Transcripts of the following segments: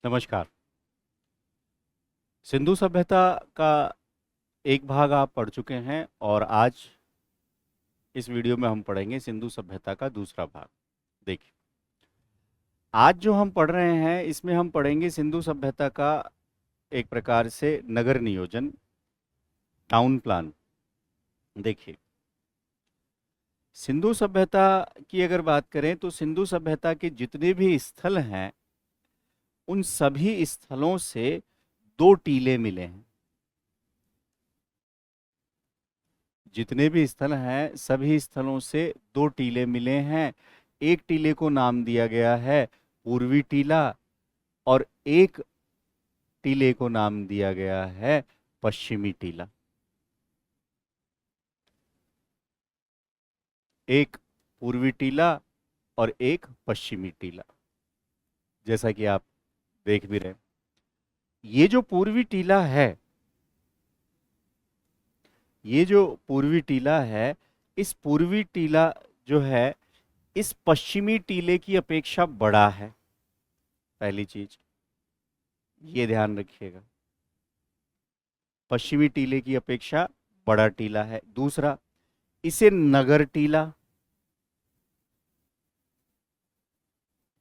नमस्कार। सिंधु सभ्यता का एक भाग आप पढ़ चुके हैं और आज इस वीडियो में हम पढ़ेंगे सिंधु सभ्यता का दूसरा भाग। देखिए, आज जो हम पढ़ रहे हैं इसमें हम पढ़ेंगे सिंधु सभ्यता का एक प्रकार से नगर नियोजन, टाउन प्लान। देखिए, सिंधु सभ्यता की अगर बात करें तो सिंधु सभ्यता के जितने भी स्थल हैं उन सभी स्थलों से दो टीले मिले हैं। जितने भी स्थल हैं सभी स्थलों से दो टीले मिले हैं। एक टीले को नाम दिया गया है पूर्वी टीला और एक टीले को नाम दिया गया है पश्चिमी टीला। एक पूर्वी टीला और एक पश्चिमी टीला, जैसा कि आप देख भी रहे हैं। ये जो पूर्वी टीला है, ये जो पूर्वी टीला है, इस पूर्वी टीला जो है इस पश्चिमी टीले की अपेक्षा बड़ा है। पहली चीज ये ध्यान रखिएगा, पश्चिमी टीले की अपेक्षा बड़ा टीला है। दूसरा, इसे नगर टीला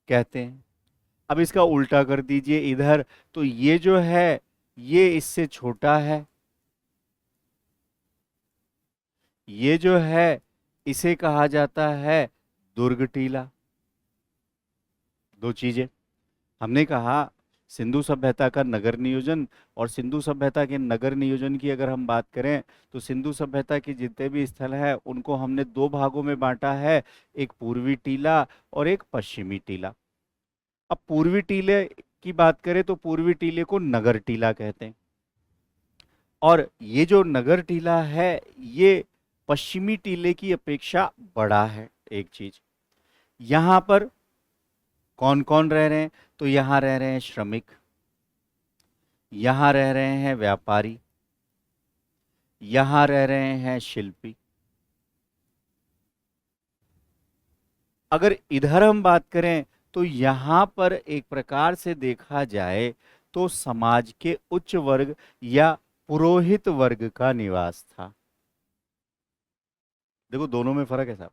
कहते हैं। अब इसका उल्टा कर दीजिए इधर, तो ये जो है ये इससे छोटा है। ये जो है इसे कहा जाता है दुर्ग टीला। दो चीजें हमने कहा, सिंधु सभ्यता का नगर नियोजन, और सिंधु सभ्यता के नगर नियोजन की अगर हम बात करें तो सिंधु सभ्यता के जितने भी स्थल हैं उनको हमने दो भागों में बांटा है, एक पूर्वी टीला और एक पश्चिमी टीला। अब पूर्वी टीले की बात करें तो पूर्वी टीले को नगर टीला कहते हैं, और ये जो नगर टीला है ये पश्चिमी टीले की अपेक्षा बड़ा है। एक चीज, यहां पर कौन कौन रह रहे हैं, तो यहां रह रहे हैं श्रमिक, यहां रह रहे हैं व्यापारी, यहां रह रहे हैं शिल्पी। अगर इधर हम बात करें तो यहां पर एक प्रकार से देखा जाए तो समाज के उच्च वर्ग या पुरोहित वर्ग का निवास था। देखो, दोनों में फर्क है साहब।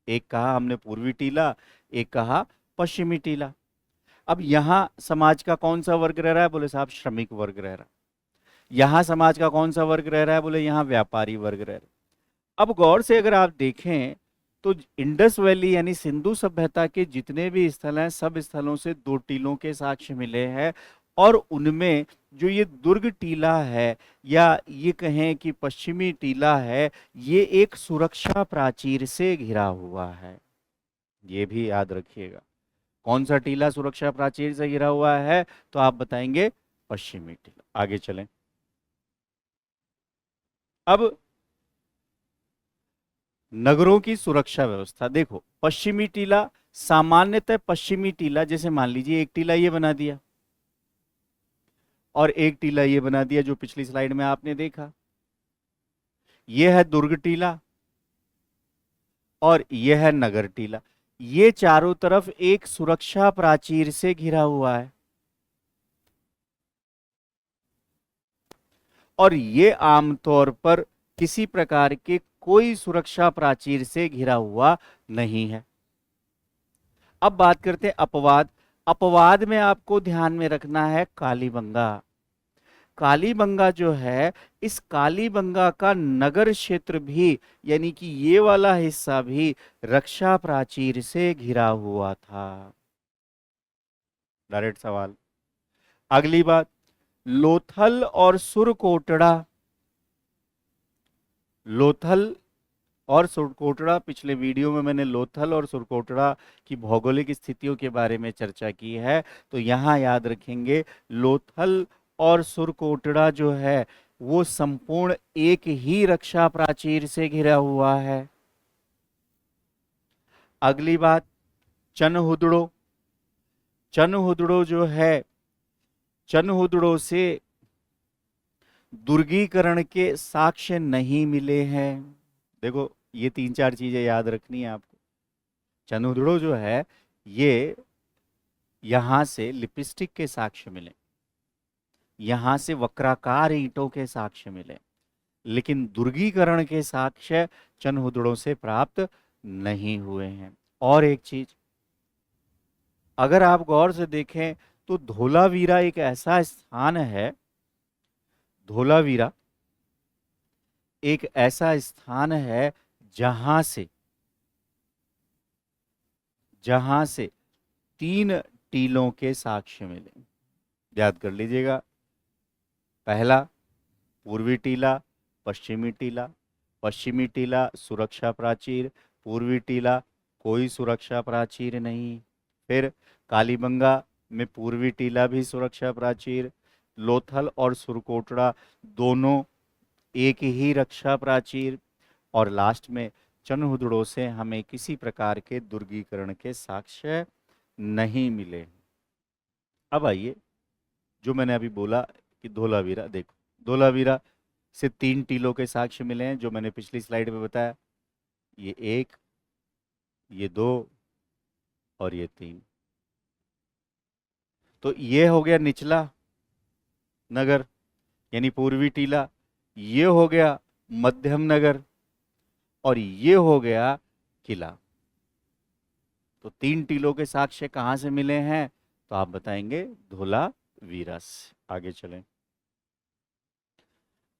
एक कहा हमने पूर्वी टीला, एक कहा पश्चिमी टीला। अब यहां समाज का कौन सा वर्ग रह रहा है, बोले साहब श्रमिक वर्ग रह रहा है। यहां समाज का कौन सा वर्ग रह रहा है, बोले यहां व्यापारी वर्ग रह रहा है। अब गौर से अगर आप देखें तो इंडस वैली यानी सिंधु सभ्यता के जितने भी स्थल हैं सब स्थलों से दो टीलों के साक्ष्य मिले हैं, और उनमें जो ये दुर्ग टीला है या ये कहें कि पश्चिमी टीला है, ये एक सुरक्षा प्राचीर से घिरा हुआ है। ये भी याद रखिएगा, कौन सा टीला सुरक्षा प्राचीर से घिरा हुआ है, तो आप बताएंगे पश्चिमी टीला। आगे चलें। अब नगरों की सुरक्षा व्यवस्था देखो, पश्चिमी टीला, सामान्यतः पश्चिमी टीला, जैसे मान लीजिए एक टीला ये बना दिया और एक टीला ये बना दिया, जो पिछली स्लाइड में आपने देखा। ये है दुर्ग टीला और यह है नगर टीला। ये चारों तरफ एक सुरक्षा प्राचीर से घिरा हुआ है, और ये आमतौर पर किसी प्रकार के कोई सुरक्षा प्राचीर से घिरा हुआ नहीं है। अब बात करते हैं अपवाद। अपवाद में आपको ध्यान में रखना है कालीबंगा। कालीबंगा जो है, इस कालीबंगा का नगर क्षेत्र भी यानी कि ये वाला हिस्सा भी रक्षा प्राचीर से घिरा हुआ था। डायरेक्ट सवाल। अगली बात, लोथल और सुरकोटड़ा। लोथल और सुरकोटड़ा, पिछले वीडियो में मैंने लोथल और सुरकोटड़ा की भौगोलिक स्थितियों के बारे में चर्चा की है, तो यहां याद रखेंगे लोथल और सुरकोटड़ा जो है वो संपूर्ण एक ही रक्षा प्राचीर से घिरा हुआ है। अगली बात, चनहुदड़ो। चनहुदड़ो जो है, चनहुदड़ो से दुर्गीकरण के साक्ष्य नहीं मिले हैं। देखो, ये तीन चार चीजें याद रखनी है आपको। चनहुदड़ो जो है ये यहां से लिपस्टिक के साक्ष्य मिले, यहां से वक्राकार ईंटों के साक्ष्य मिले, लेकिन दुर्गीकरण के साक्ष्य चनहुदड़ों से प्राप्त नहीं हुए हैं। और एक चीज, अगर आप गौर से देखें तो धोलावीरा एक ऐसा स्थान है, धोलावीरा एक ऐसा स्थान है जहां से 3 टीलों के साक्ष्य मिले। याद कर लीजिएगा, पहला पूर्वी टीला, पश्चिमी टीला, पश्चिमी टीला सुरक्षा प्राचीर, पूर्वी टीला कोई सुरक्षा प्राचीर नहीं। फिर कालीबंगा में पूर्वी टीला भी सुरक्षा प्राचीर, लोथल और सुरकोटड़ा दोनों एक ही रक्षा प्राचीर, और लास्ट में चनहुदड़ों से हमें किसी प्रकार के दुर्गीकरण के साक्ष्य नहीं मिले। अब आइए, जो मैंने अभी बोला कि धोलावीरा, देखो धोलावीरा से 3 टीलों के साक्ष्य मिले हैं, जो मैंने पिछली स्लाइड में बताया, ये 1, ये 2 और ये 3। तो ये हो गया निचला नगर यानी पूर्वी टीला, ये हो गया मध्यम नगर, और ये हो गया किला। तो 3 टीलों के साक्ष्य कहां से मिले हैं? तो आप बताएंगे धोलावीरा से। आगे चलें,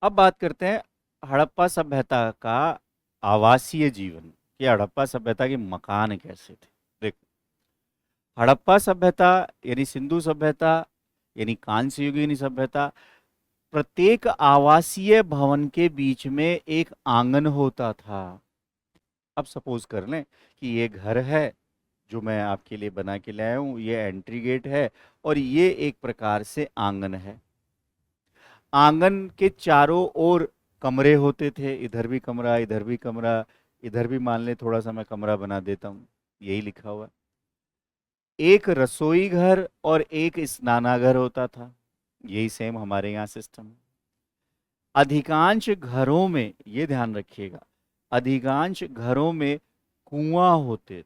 अब बात करते हैं हड़प्पा सभ्यता का आवासीय जीवन, कि हड़प्पा सभ्यता के मकान कैसे थे। देखो, हड़प्पा सभ्यता यानी सिंधु सभ्यता यानी कांस्य युगीन सभ्यता, प्रत्येक आवासीय भवन के बीच में एक आंगन होता था। अब सपोज कर लें कि ये घर है जो मैं आपके लिए बना के लाया हूं, ये एंट्री गेट है और ये एक प्रकार से आंगन है। आंगन के चारों ओर कमरे होते थे, इधर भी कमरा, इधर भी कमरा, इधर भी मान ले थोड़ा सा मैं कमरा बना देता हूं, यही लिखा हुआ। एक रसोई घर और एक स्नानागर होता था, यही सेम हमारे यहाँ सिस्टम है। अधिकांश घरों में, ये ध्यान रखिएगा, अधिकांश घरों में कुआं होते।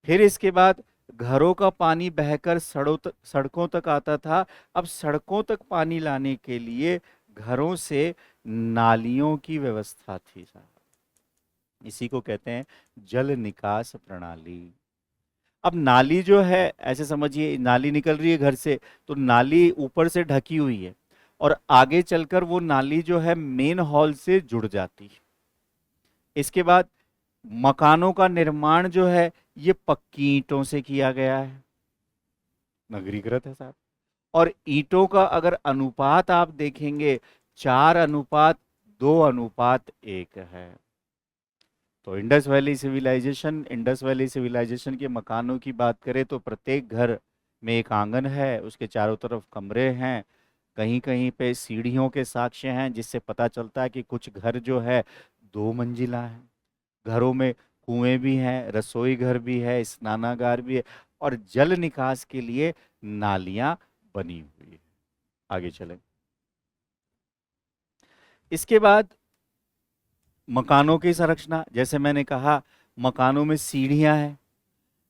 फिर इसके बाद घरों का पानी बहकर सड़कों तक आता था। अब सड़कों तक पानी लाने के लिए घरों से नालियों की व्यवस्था थी साहब, इसी को कहते हैं जल निकास प्रणाली। अब नाली जो है, ऐसे समझिए नाली निकल रही है घर से, तो नाली ऊपर से ढकी हुई है और आगे चलकर वो नाली जो है मेन हॉल से जुड़ जाती है। इसके बाद मकानों का निर्माण जो है ये पक्की ईंटों से किया गया है, नगरीकृत है साहब। और ईंटों का अगर अनुपात आप देखेंगे 4:2:1 है। तो इंडस वैली सिविलाइजेशन के मकानों की बात करें तो प्रत्येक घर में एक आंगन है, उसके चारों तरफ कमरे हैं, कहीं कहीं पे सीढ़ियों के साक्ष्य हैं, जिससे पता चलता है कि कुछ घर जो है 2 मंजिला है। घरों में कुएं भी हैं, रसोई घर भी है, स्नानागार भी है, और जल निकास के लिए नालियां बनी हुई है। आगे चलें, इसके बाद मकानों की संरचना, जैसे मैंने कहा मकानों में सीढ़ियां हैं,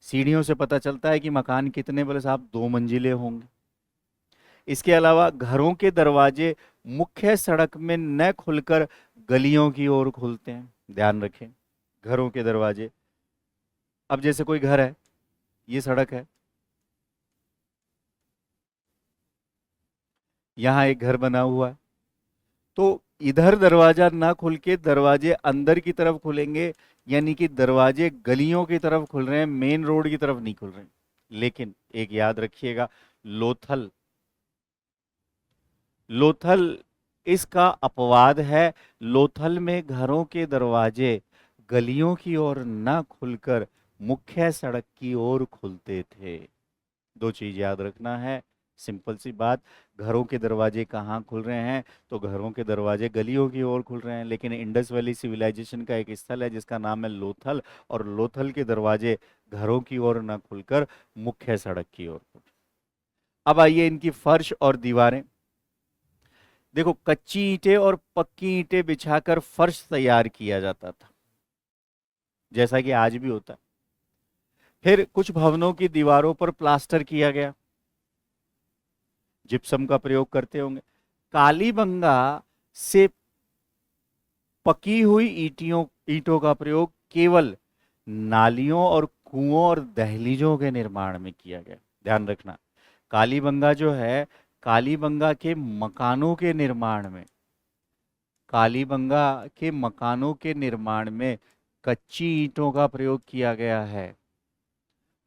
सीढ़ियों से पता चलता है कि मकान कितने, बोले साहब 2 मंजिले होंगे। इसके अलावा घरों के दरवाजे मुख्य सड़क में न खुलकर गलियों की ओर खुलते हैं, ध्यान रखें, घरों के दरवाजे। अब जैसे कोई घर है, ये सड़क है, यहां एक घर बना हुआ है, तो इधर दरवाजा ना खुल के दरवाजे अंदर की तरफ खुलेंगे, यानी कि दरवाजे गलियों की तरफ खुल रहे हैं, मेन रोड की तरफ नहीं खुल रहे हैं। लेकिन एक याद रखिएगा, लोथल लोथल इसका अपवाद है। लोथल में घरों के दरवाजे गलियों की ओर न खुलकर मुख्य सड़क की ओर खुलते थे। 2 चीज याद रखना है, सिंपल सी बात, घरों के दरवाजे कहाँ खुल रहे हैं? तो घरों के दरवाजे गलियों की ओर खुल रहे हैं, लेकिन इंडस वैली सिविलाइजेशन का एक स्थल है जिसका नाम है लोथल, और लोथल के दरवाजे घरों की ओर न खुलकर मुख्य सड़क की ओर खुल। अब आइए इनकी फर्श और दीवारें। देखो, कच्ची ईंटें और पक्की ईंटें बिछाकर फर्श तैयार किया जाता था, जैसा कि आज भी होता है। फिर कुछ भवनों की दीवारों पर प्लास्टर किया गया, जिप्सम का प्रयोग करते होंगे। कालीबंगा से पकी हुई ईंटों का प्रयोग केवल नालियों और कुओं और दहलीजों के निर्माण में किया गया। ध्यान रखना, कालीबंगा जो है, कालीबंगा के मकानों के निर्माण में, कालीबंगा के मकानों के निर्माण में कच्ची ईंटों का प्रयोग किया गया है।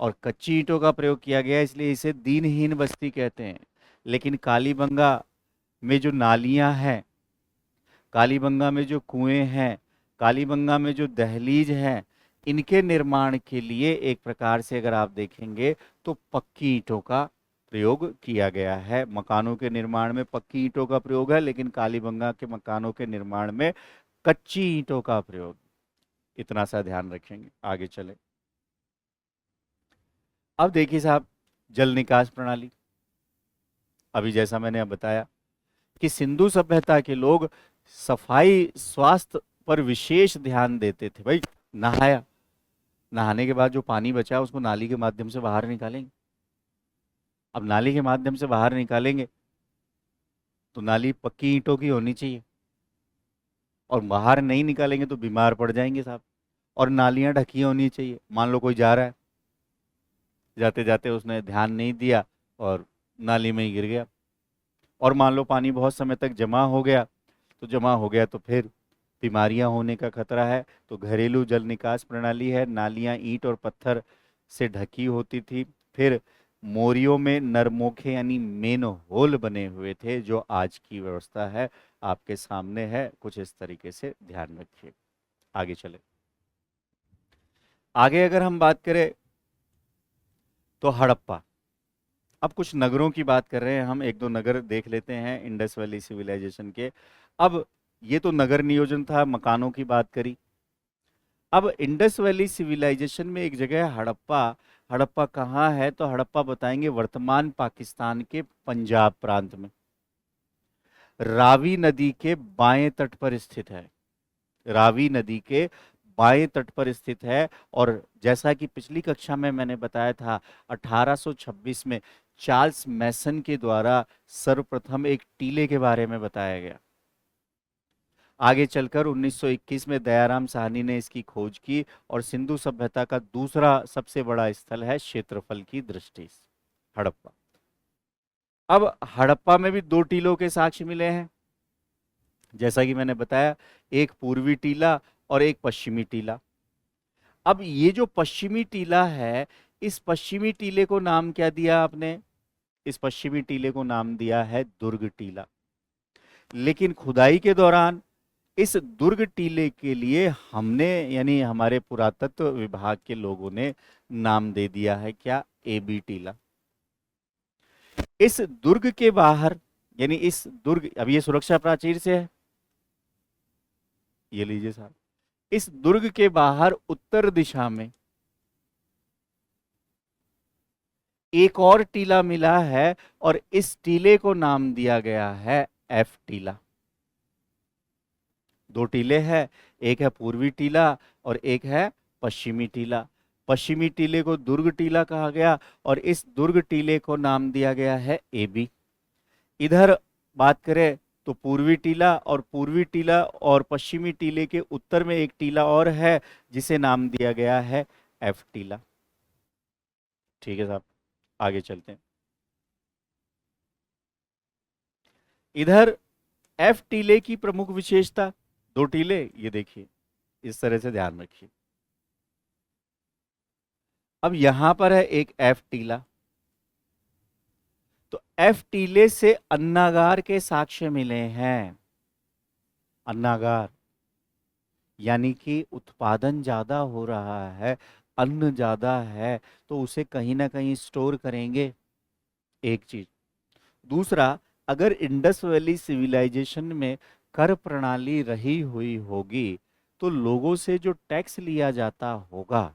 और कच्ची ईंटों का प्रयोग किया गया है, इसलिए इसे दीनहीन बस्ती कहते हैं। लेकिन कालीबंगा में जो नालियां हैं, कालीबंगा में जो कुएं हैं, कालीबंगा में जो दहलीज हैं, इनके निर्माण के लिए एक प्रकार से अगर आप देखेंगे तो पक्की ईंटों का प्रयोग किया गया है। मकानों के निर्माण में पक्की ईंटों का प्रयोग है, लेकिन कालीबंगा के मकानों के निर्माण में कच्ची ईंटों का प्रयोग। इतना सा ध्यान रखेंगे, आगे चले। अब देखिए साहब, जल निकास प्रणाली। अभी जैसा मैंने अब बताया कि सिंधु सभ्यता के लोग सफाई स्वास्थ्य पर विशेष ध्यान देते थे। भाई, नहाया, नहाने के बाद जो पानी बचा उसको नाली के माध्यम से बाहर निकालेंगे। अब नाली के माध्यम से बाहर निकालेंगे तो नाली पक्की ईंटों की होनी चाहिए, और बाहर नहीं निकालेंगे तो बीमार पड़ जाएंगे साहब। और नालियां ढकी होनी चाहिए। मान लो कोई जा रहा है, जाते जाते उसने ध्यान नहीं दिया और नाली में ही गिर गया, और मान लो पानी बहुत समय तक जमा हो गया, तो जमा हो गया तो फिर बीमारियां होने का खतरा है। तो घरेलू जल निकास प्रणाली है, नालियां ईंट और पत्थर से ढकी होती थी। फिर मोरियों में नरमोखे यानी मेन होल बने हुए थे, जो आज की व्यवस्था है आपके सामने है, कुछ इस तरीके से ध्यान रखिए। आगे चले। आगे अगर हम बात करें तो हड़प्पा। अब कुछ नगरों की बात कर रहे हैं हम, एक दो नगर देख लेते हैं इंडस वैली सिविलाइजेशन के। अब ये तो नगर नियोजन था, मकानों की बात करी। अब इंडस वैली सिविलाइजेशन में एक जगह है हड़प्पा। हड़प्पा कहाँ है? तो हड़प्पा बताएंगे वर्तमान पाकिस्तान के पंजाब प्रांत में, रावी नदी के बाएं तट पर स्थित है। रावी नदी के बाएं तट पर स्थित है। और जैसा कि पिछली कक्षा में मैंने बताया था, 1826 में चार्ल्स मैसन के द्वारा सर्वप्रथम एक टीले के बारे में बताया गया। आगे चलकर 1921 में दयाराम साहनी ने इसकी खोज की, और सिंधु सभ्यता का दूसरा सबसे बड़ा स्थल है क्षेत्रफल की दृष्टि से हड़प्पा। अब हड़प्पा में भी दो टीलों के साक्ष्य मिले हैं, जैसा कि मैंने बताया, एक पूर्वी टीला और एक पश्चिमी टीला। अब ये जो पश्चिमी टीला है, इस पश्चिमी टीले को नाम क्या दिया आपने? इस पश्चिमी टीले को नाम दिया है दुर्ग टीला। लेकिन खुदाई के दौरान इस दुर्ग टीले के लिए हमने, यानी हमारे पुरातत्व विभाग के लोगों ने नाम दे दिया है क्या? एबी टीला। इस दुर्ग के बाहर, यानी इस दुर्ग, अब ये सुरक्षा प्राचीर से है, ये लीजिए साहब, इस दुर्ग के बाहर उत्तर दिशा में एक और टीला मिला है, और इस टीले को नाम दिया गया है एफ टीला। दो टीले हैं, एक है पूर्वी टीला और एक है पश्चिमी टीला। पश्चिमी टीले को दुर्ग टीला कहा गया, और इस दुर्ग टीले को नाम दिया गया है एबी। इधर बात करें तो पूर्वी टीला, और पूर्वी टीला और पश्चिमी टीले के उत्तर में एक टीला और है, जिसे नाम दिया गया है एफ टीला। ठीक है साहब, आगे चलते हैं। इधर एफ टीले की प्रमुख विशेषता, दो टीले, ये देखिए, इस तरह से ध्यान रखिए। अब यहां पर है एक एफ टीला, तो एफ टीले से अन्नागार के साक्ष्य मिले हैं। अन्नागार यानी कि उत्पादन ज्यादा हो रहा है, अन्न ज्यादा है, तो उसे कहीं ना कहीं स्टोर करेंगे, एक चीज। दूसरा, अगर इंडस वैली सिविलाइजेशन में कर प्रणाली रही हुई होगी, तो लोगों से जो टैक्स लिया जाता होगा,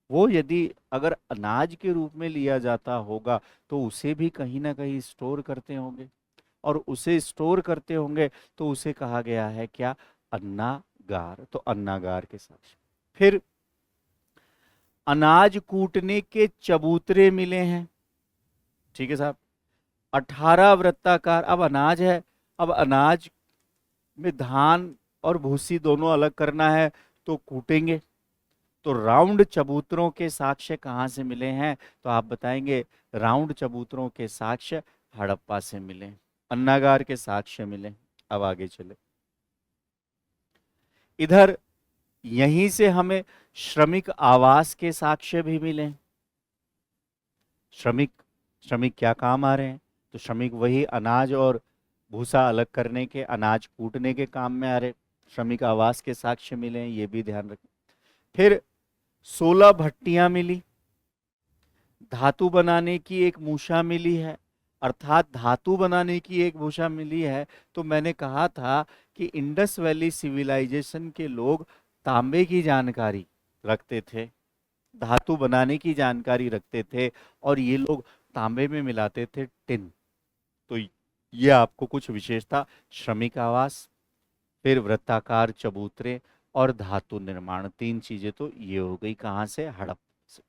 वो यदि अगर अनाज के रूप में लिया जाता होगा, तो उसे भी कहीं ना कहीं स्टोर करते होंगे, और उसे स्टोर करते होंगे तो उसे कहा गया है क्या? अन्नागार। तो अन्नागार के साथ फिर अनाज कूटने के चबूतरे मिले हैं। ठीक है साहब। 18 वृत्ताकार, अब अनाज है, अब अनाज में धान और भूसी दोनों अलग करना है तो कूटेंगे। तो राउंड चबूतरों के साक्ष्य कहाँ से मिले हैं? तो आप बताएंगे राउंड चबूतरों के साक्ष्य हड़प्पा से मिले, अन्नागार के साक्ष्य मिले। अब आगे चले, इधर यहीं से हमें श्रमिक आवास के साक्ष्य भी मिले। श्रमिक, श्रमिक क्या काम आ रहे हैं? तो श्रमिक वही अनाज और भूसा अलग करने के, अनाज कूटने के काम में आ रहे। श्रमिक आवास के साक्ष्य मिले हैं, ये भी ध्यान रखें। फिर 16 भट्टियां मिली, धातु बनाने की एक मूषा मिली है, अर्थात धातु बनाने की एक मूषा मिली है। तो मैंने कहा था कि इंडस वैली सिविलाइजेशन के लोग तांबे की जानकारी रखते थे, धातु बनाने की जानकारी रखते थे, और ये लोग तांबे में मिलाते थे टिन। तो ये आपको कुछ विशेषता, श्रमिक आवास, फिर वृत्ताकार चबूतरे और धातु निर्माण, 3 चीजें तो ये हो गई कहां से? हड़प्पा से।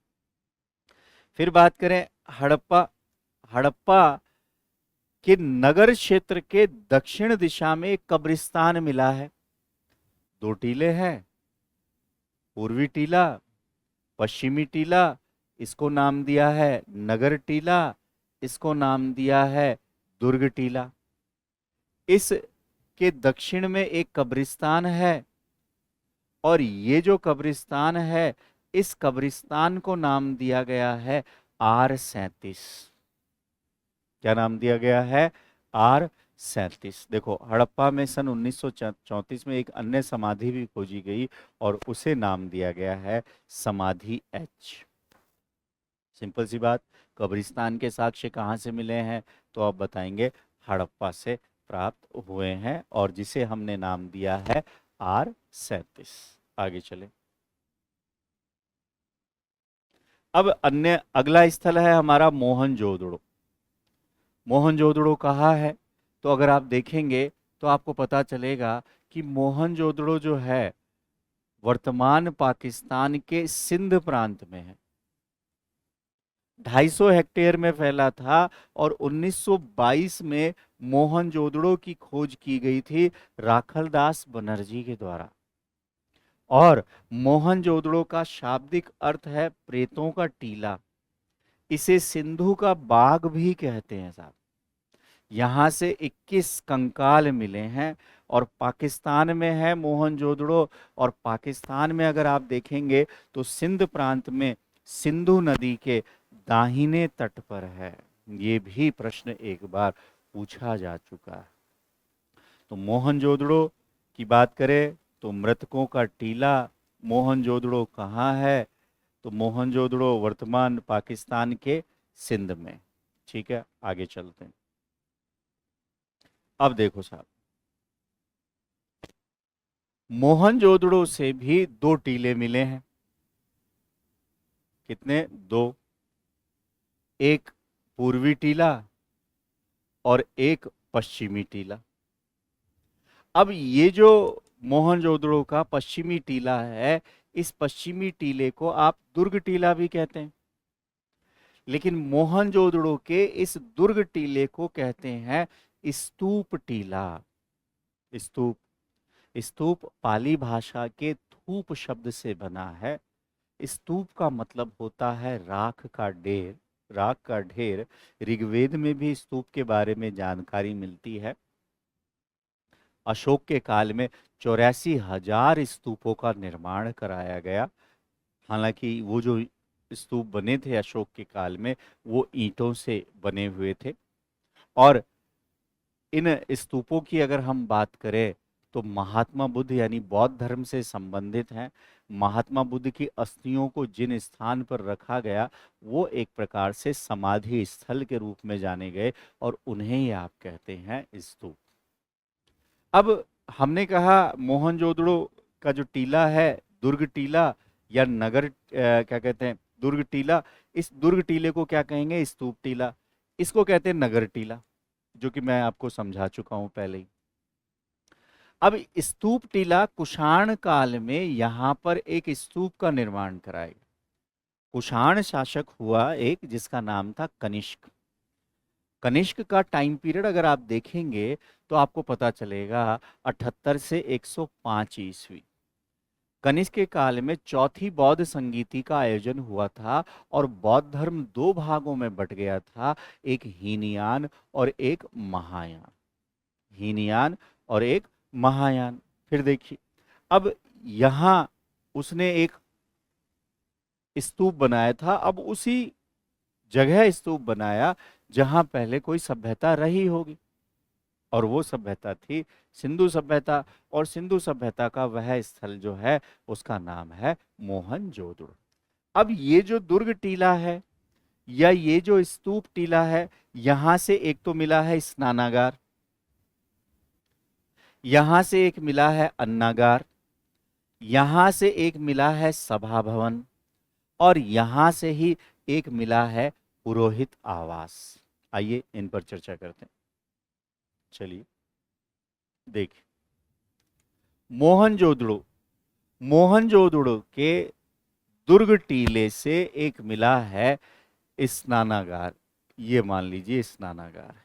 फिर बात करें हड़प्पा, हड़प्पा के नगर क्षेत्र के दक्षिण दिशा में एक कब्रिस्तान मिला है। 2 टीले हैं, पूर्वी टीला, पश्चिमी टीला। इसको नाम दिया है नगर टीला, इसको नाम दिया है दुर्ग टीला। इस के दक्षिण में एक कब्रिस्तान है, और ये जो कब्रिस्तान है, इस कब्रिस्तान को नाम दिया गया है R37। क्या नाम दिया गया है? R37। देखो हड़प्पा में सन 1934 में एक अन्य समाधि भी खोजी गई और उसे नाम दिया गया है समाधि H। सिंपल सी बात, कब्रिस्तान के साक्ष्य कहाँ से मिले हैं? तो आप बताएंगे हड़प्पा से प्राप्त हुए हैं, और जिसे हमने नाम दिया है R37। आगे चले, अब अन्य अगला स्थल है हमारा मोहनजोदड़ो। मोहनजोदड़ो कहाँ है? तो अगर आप देखेंगे तो आपको पता चलेगा कि मोहनजोदड़ो जो है वर्तमान पाकिस्तान के सिंध प्रांत में है। 250 हेक्टेयर में फैला था, और 1922 में मोहनजोदड़ो की खोज की गई थी राखलदास बनर्जी के द्वारा। और मोहनजोदड़ो का शाब्दिक अर्थ है प्रेतों का टीला। इसे सिंधु का बाग भी कहते हैं साहब। यहां से 21 कंकाल मिले हैं, और पाकिस्तान में है मोहनजोदड़ो। और पाकिस्तान में अगर आप देखेंगे तो सिंध प्रांत में सिंधु नदी के दाहिने तट पर है। ये भी प्रश्न एक बार पूछा जा चुका है। तो मोहनजोदड़ो की बात करें तो मृतकों का टीला मोहनजोदड़ो कहाँ है? तो मोहनजोदड़ो वर्तमान पाकिस्तान के सिंध में। ठीक है, आगे चलते हैं। अब देखो साहब, मोहनजोदड़ो से भी 2 टीले मिले हैं। कितने? 2। एक पूर्वी टीला और एक पश्चिमी टीला। अब ये जो मोहनजोदड़ो का पश्चिमी टीला है, इस पश्चिमी टीले को आप दुर्ग टीला भी कहते हैं, लेकिन मोहनजोदड़ो के इस दुर्ग टीले को कहते हैं स्तूप टीला। स्तूप, स्तूप पाली भाषा के थूप शब्द से बना है। स्तूप का मतलब होता है राख का ढेर, राख का ढेर। ऋग्वेद में भी स्तूप के बारे में जानकारी मिलती है। अशोक के काल में 84,000 स्तूपों का निर्माण कराया गया। हालांकि वो जो स्तूप बने थे अशोक के काल में, वो ईंटों से बने हुए थे। और इन स्तूपों की अगर हम बात करें तो महात्मा बुद्ध यानी बौद्ध धर्म से संबंधित हैं। महात्मा बुद्ध की अस्थियों को जिन स्थान पर रखा गया, वो एक प्रकार से समाधि स्थल के रूप में जाने गए, और उन्हें ही आप कहते हैं स्तूप। अब हमने कहा मोहनजोदड़ो का जो टीला है दुर्ग टीला या नगर क्या कहते हैं, दुर्ग टीला। इस दुर्ग टीले को क्या कहेंगे? स्तूप टीला। इसको कहते हैं नगर टीला, जो कि मैं आपको समझा चुका हूं पहले ही। अब स्तूप टीला कुषाण काल में यहां पर एक स्तूप का निर्माण कराया गया। कुषाण शासक हुआ एक जिसका नाम था कनिष्क। कनिष्क का टाइम पीरियड अगर आप देखेंगे तो आपको पता चलेगा 78 से 105 ईस्वी। कनिष्क के काल में चौथी बौद्ध संगीति का आयोजन हुआ था और बौद्ध धर्म दो भागों में बट गया था, एक हीनयान और एक महायान। हीनयान और एक महायान। फिर देखिए, अब यहां उसने एक स्तूप बनाया था। अब उसी जगह स्तूप बनाया जहां पहले कोई सभ्यता रही होगी, और वो सभ्यता थी सिंधु सभ्यता। और सिंधु सभ्यता का वह स्थल जो है उसका नाम है मोहनजोदड़ो। अब ये जो दुर्ग टीला है या ये जो स्तूप टीला है, यहां से एक तो मिला है स्नानागार, यहां से एक मिला है अन्नागार, यहां से एक मिला है सभा भवन, और यहां से ही एक मिला है पुरोहित आवास। आइए इन पर चर्चा करते हैं। चलिए देखिए, मोहनजोदड़ो, मोहनजोदड़ो के दुर्ग टीले से एक मिला है स्नानागार। ये मान लीजिए स्नानागार है।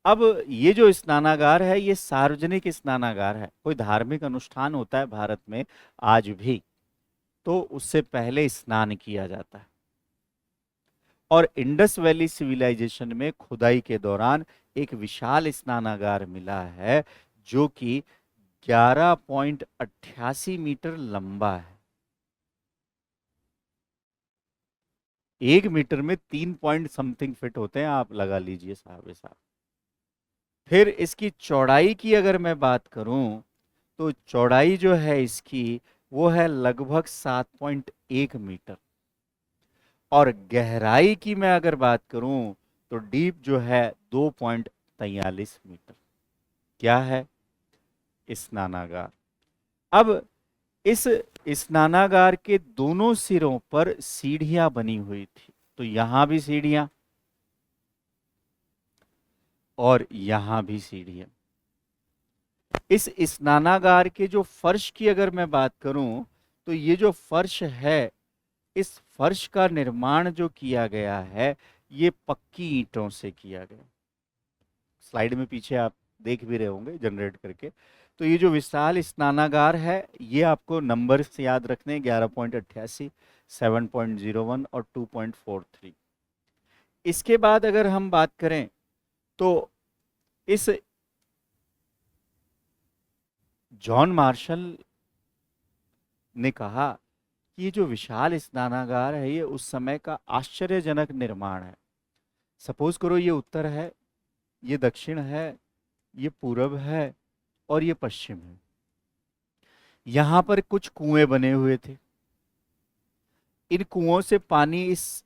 अब ये जो स्नानागार है ये सार्वजनिक स्नानागार है। कोई धार्मिक अनुष्ठान होता है भारत में आज भी, तो उससे पहले स्नान किया जाता है। और इंडस वैली सिविलाइजेशन में खुदाई के दौरान एक विशाल स्नानागार मिला है जो कि 11.88 मीटर लंबा है। 1 मीटर में 3 पॉइंट समथिंग फिट होते हैं, आप लगा लीजिए साहब साहब। फिर इसकी चौड़ाई की अगर मैं बात करूं तो चौड़ाई जो है इसकी वो है लगभग 7.1 मीटर। और गहराई की मैं अगर बात करूं तो डीप जो है 2.43 मीटर। क्या है? स्नानागार। अब इस स्नानागार के दोनों सिरों पर सीढ़ियां बनी हुई थी, तो यहां भी सीढ़ियां और यहां भी सीढ़ियां। इस स्नानागार के जो फर्श की अगर मैं बात करूं तो ये जो फर्श है, इस फर्श का निर्माण जो किया गया है ये पक्की ईंटों से किया गया। स्लाइड में पीछे आप देख भी रहे होंगे जनरेट करके। तो ये जो विशाल स्नानागार है ये आपको नंबर से याद रखने हैं, 11.88, 7.01 और 2.43। इसके बाद अगर हम बात करें तो इस जॉन मार्शल ने कहा कि ये जो विशाल स्नानागार है ये उस समय का आश्चर्यजनक निर्माण है। सपोज करो ये उत्तर है, ये दक्षिण है, ये पूरब है और ये पश्चिम है। यहां पर कुछ कुएं बने हुए थे। इन कुओं से पानी इस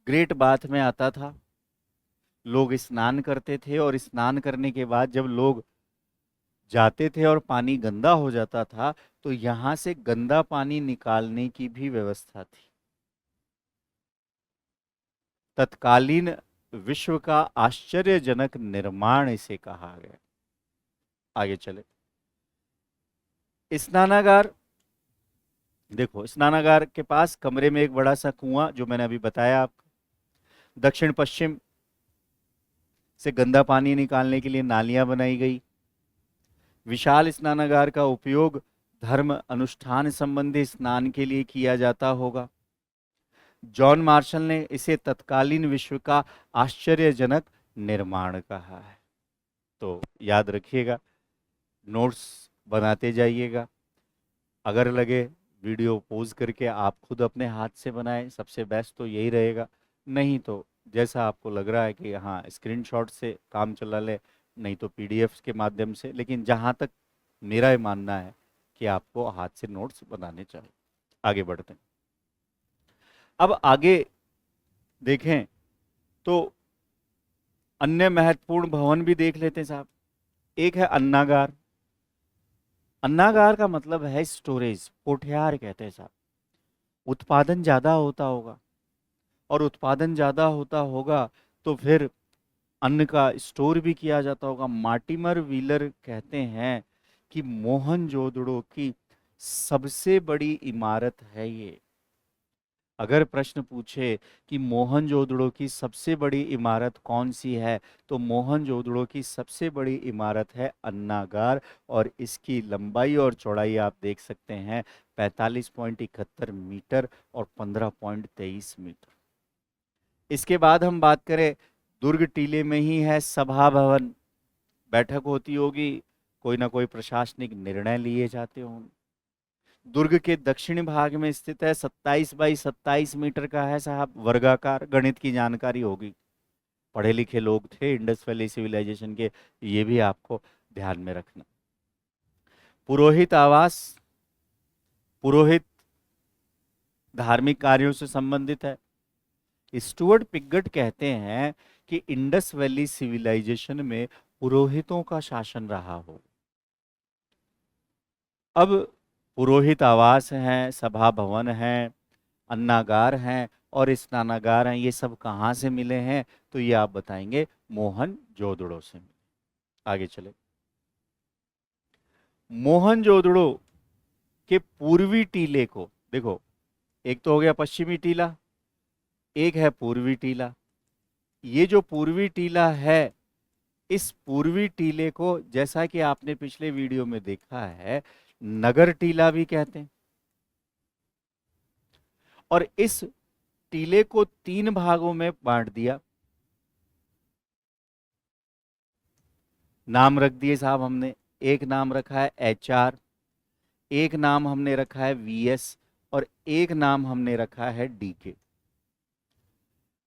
ग्रेट बाथ में आता था। लोग स्नान करते थे और स्नान करने के बाद जब लोग जाते थे और पानी गंदा हो जाता था तो यहां से गंदा पानी निकालने की भी व्यवस्था थी। तत्कालीन विश्व का आश्चर्यजनक निर्माण इसे कहा गया। आगे चले। स्नानागार, देखो स्नानागार के पास कमरे में एक बड़ा सा कुआं जो मैंने अभी बताया आपको। दक्षिण पश्चिम से गंदा पानी निकालने के लिए नालियां बनाई गई। विशाल स्नानागार का उपयोग धर्म अनुष्ठान संबंधी स्नान के लिए किया जाता होगा। जॉन मार्शल ने इसे तत्कालीन विश्व का आश्चर्यजनक निर्माण कहा है। तो याद रखिएगा, नोट्स बनाते जाइएगा। अगर लगे वीडियो पॉज करके आप खुद अपने हाथ से बनाएं, सबसे बेस्ट तो यही रहेगा। नहीं तो जैसा आपको लग रहा है कि हाँ स्क्रीनशॉट से काम चला ले, नहीं तो पीडीएफ के माध्यम से, लेकिन जहाँ तक मेरा ये मानना है कि आपको हाथ से नोट्स बनाने चाहिए। आगे बढ़ते हैं। अब आगे देखें तो अन्य महत्वपूर्ण भवन भी देख लेते हैं साहब। एक है अन्नागार। अन्नागार का मतलब है स्टोरेज, कोठियार कहते हैं साहब। उत्पादन ज्यादा होता होगा, और उत्पादन ज्यादा होता होगा तो फिर अन्न का स्टोर भी किया जाता होगा। मार्टिमर व्हीलर कहते हैं कि मोहनजोदड़ो की सबसे बड़ी इमारत है ये। अगर प्रश्न पूछे कि मोहनजोदड़ो की सबसे बड़ी इमारत कौन सी है, तो मोहनजोदड़ो की सबसे बड़ी इमारत है अन्नागार, और इसकी लंबाई और चौड़ाई आप देख सकते हैं 45.71 मीटर और 15.23 मीटर। इसके बाद हम बात करें, दुर्ग टीले में ही है सभा भवन, बैठक होती होगी, कोई ना कोई प्रशासनिक निर्णय लिए जाते होंगे। दुर्ग के दक्षिणी भाग में स्थित है, 27 बाई 27 मीटर का है साहब, वर्गाकार, गणित की जानकारी होगी, पढ़े लिखे लोग थे इंडस वैली सिविलाइजेशन के, ये भी आपको ध्यान में रखना। पुरोहित आवास, पुरोहित धार्मिक कार्यों से संबंधित है। स्टुअर्ट पिगट कहते हैं कि इंडस वैली सिविलाइजेशन में पुरोहितों का शासन रहा हो। अब पुरोहित आवास हैं, सभा भवन हैं, अन्नागार हैं और स्नानागार हैं, ये सब कहाँ से मिले हैं, तो ये आप बताएंगे मोहनजोदड़ो से मिले। आगे चले, मोहनजोदड़ो के पूर्वी टीले को देखो, एक तो हो गया पश्चिमी टीला, एक है पूर्वी टीला। ये जो पूर्वी टीला है, इस पूर्वी टीले को, जैसा कि आपने पिछले वीडियो में देखा है, नगर टीला भी कहते हैं। और इस टीले को 3 भागों में बांट दिया। नाम रख दिए साहब हमने, एक नाम रखा है HR, एक नाम हमने रखा है VS और एक नाम हमने रखा है DK।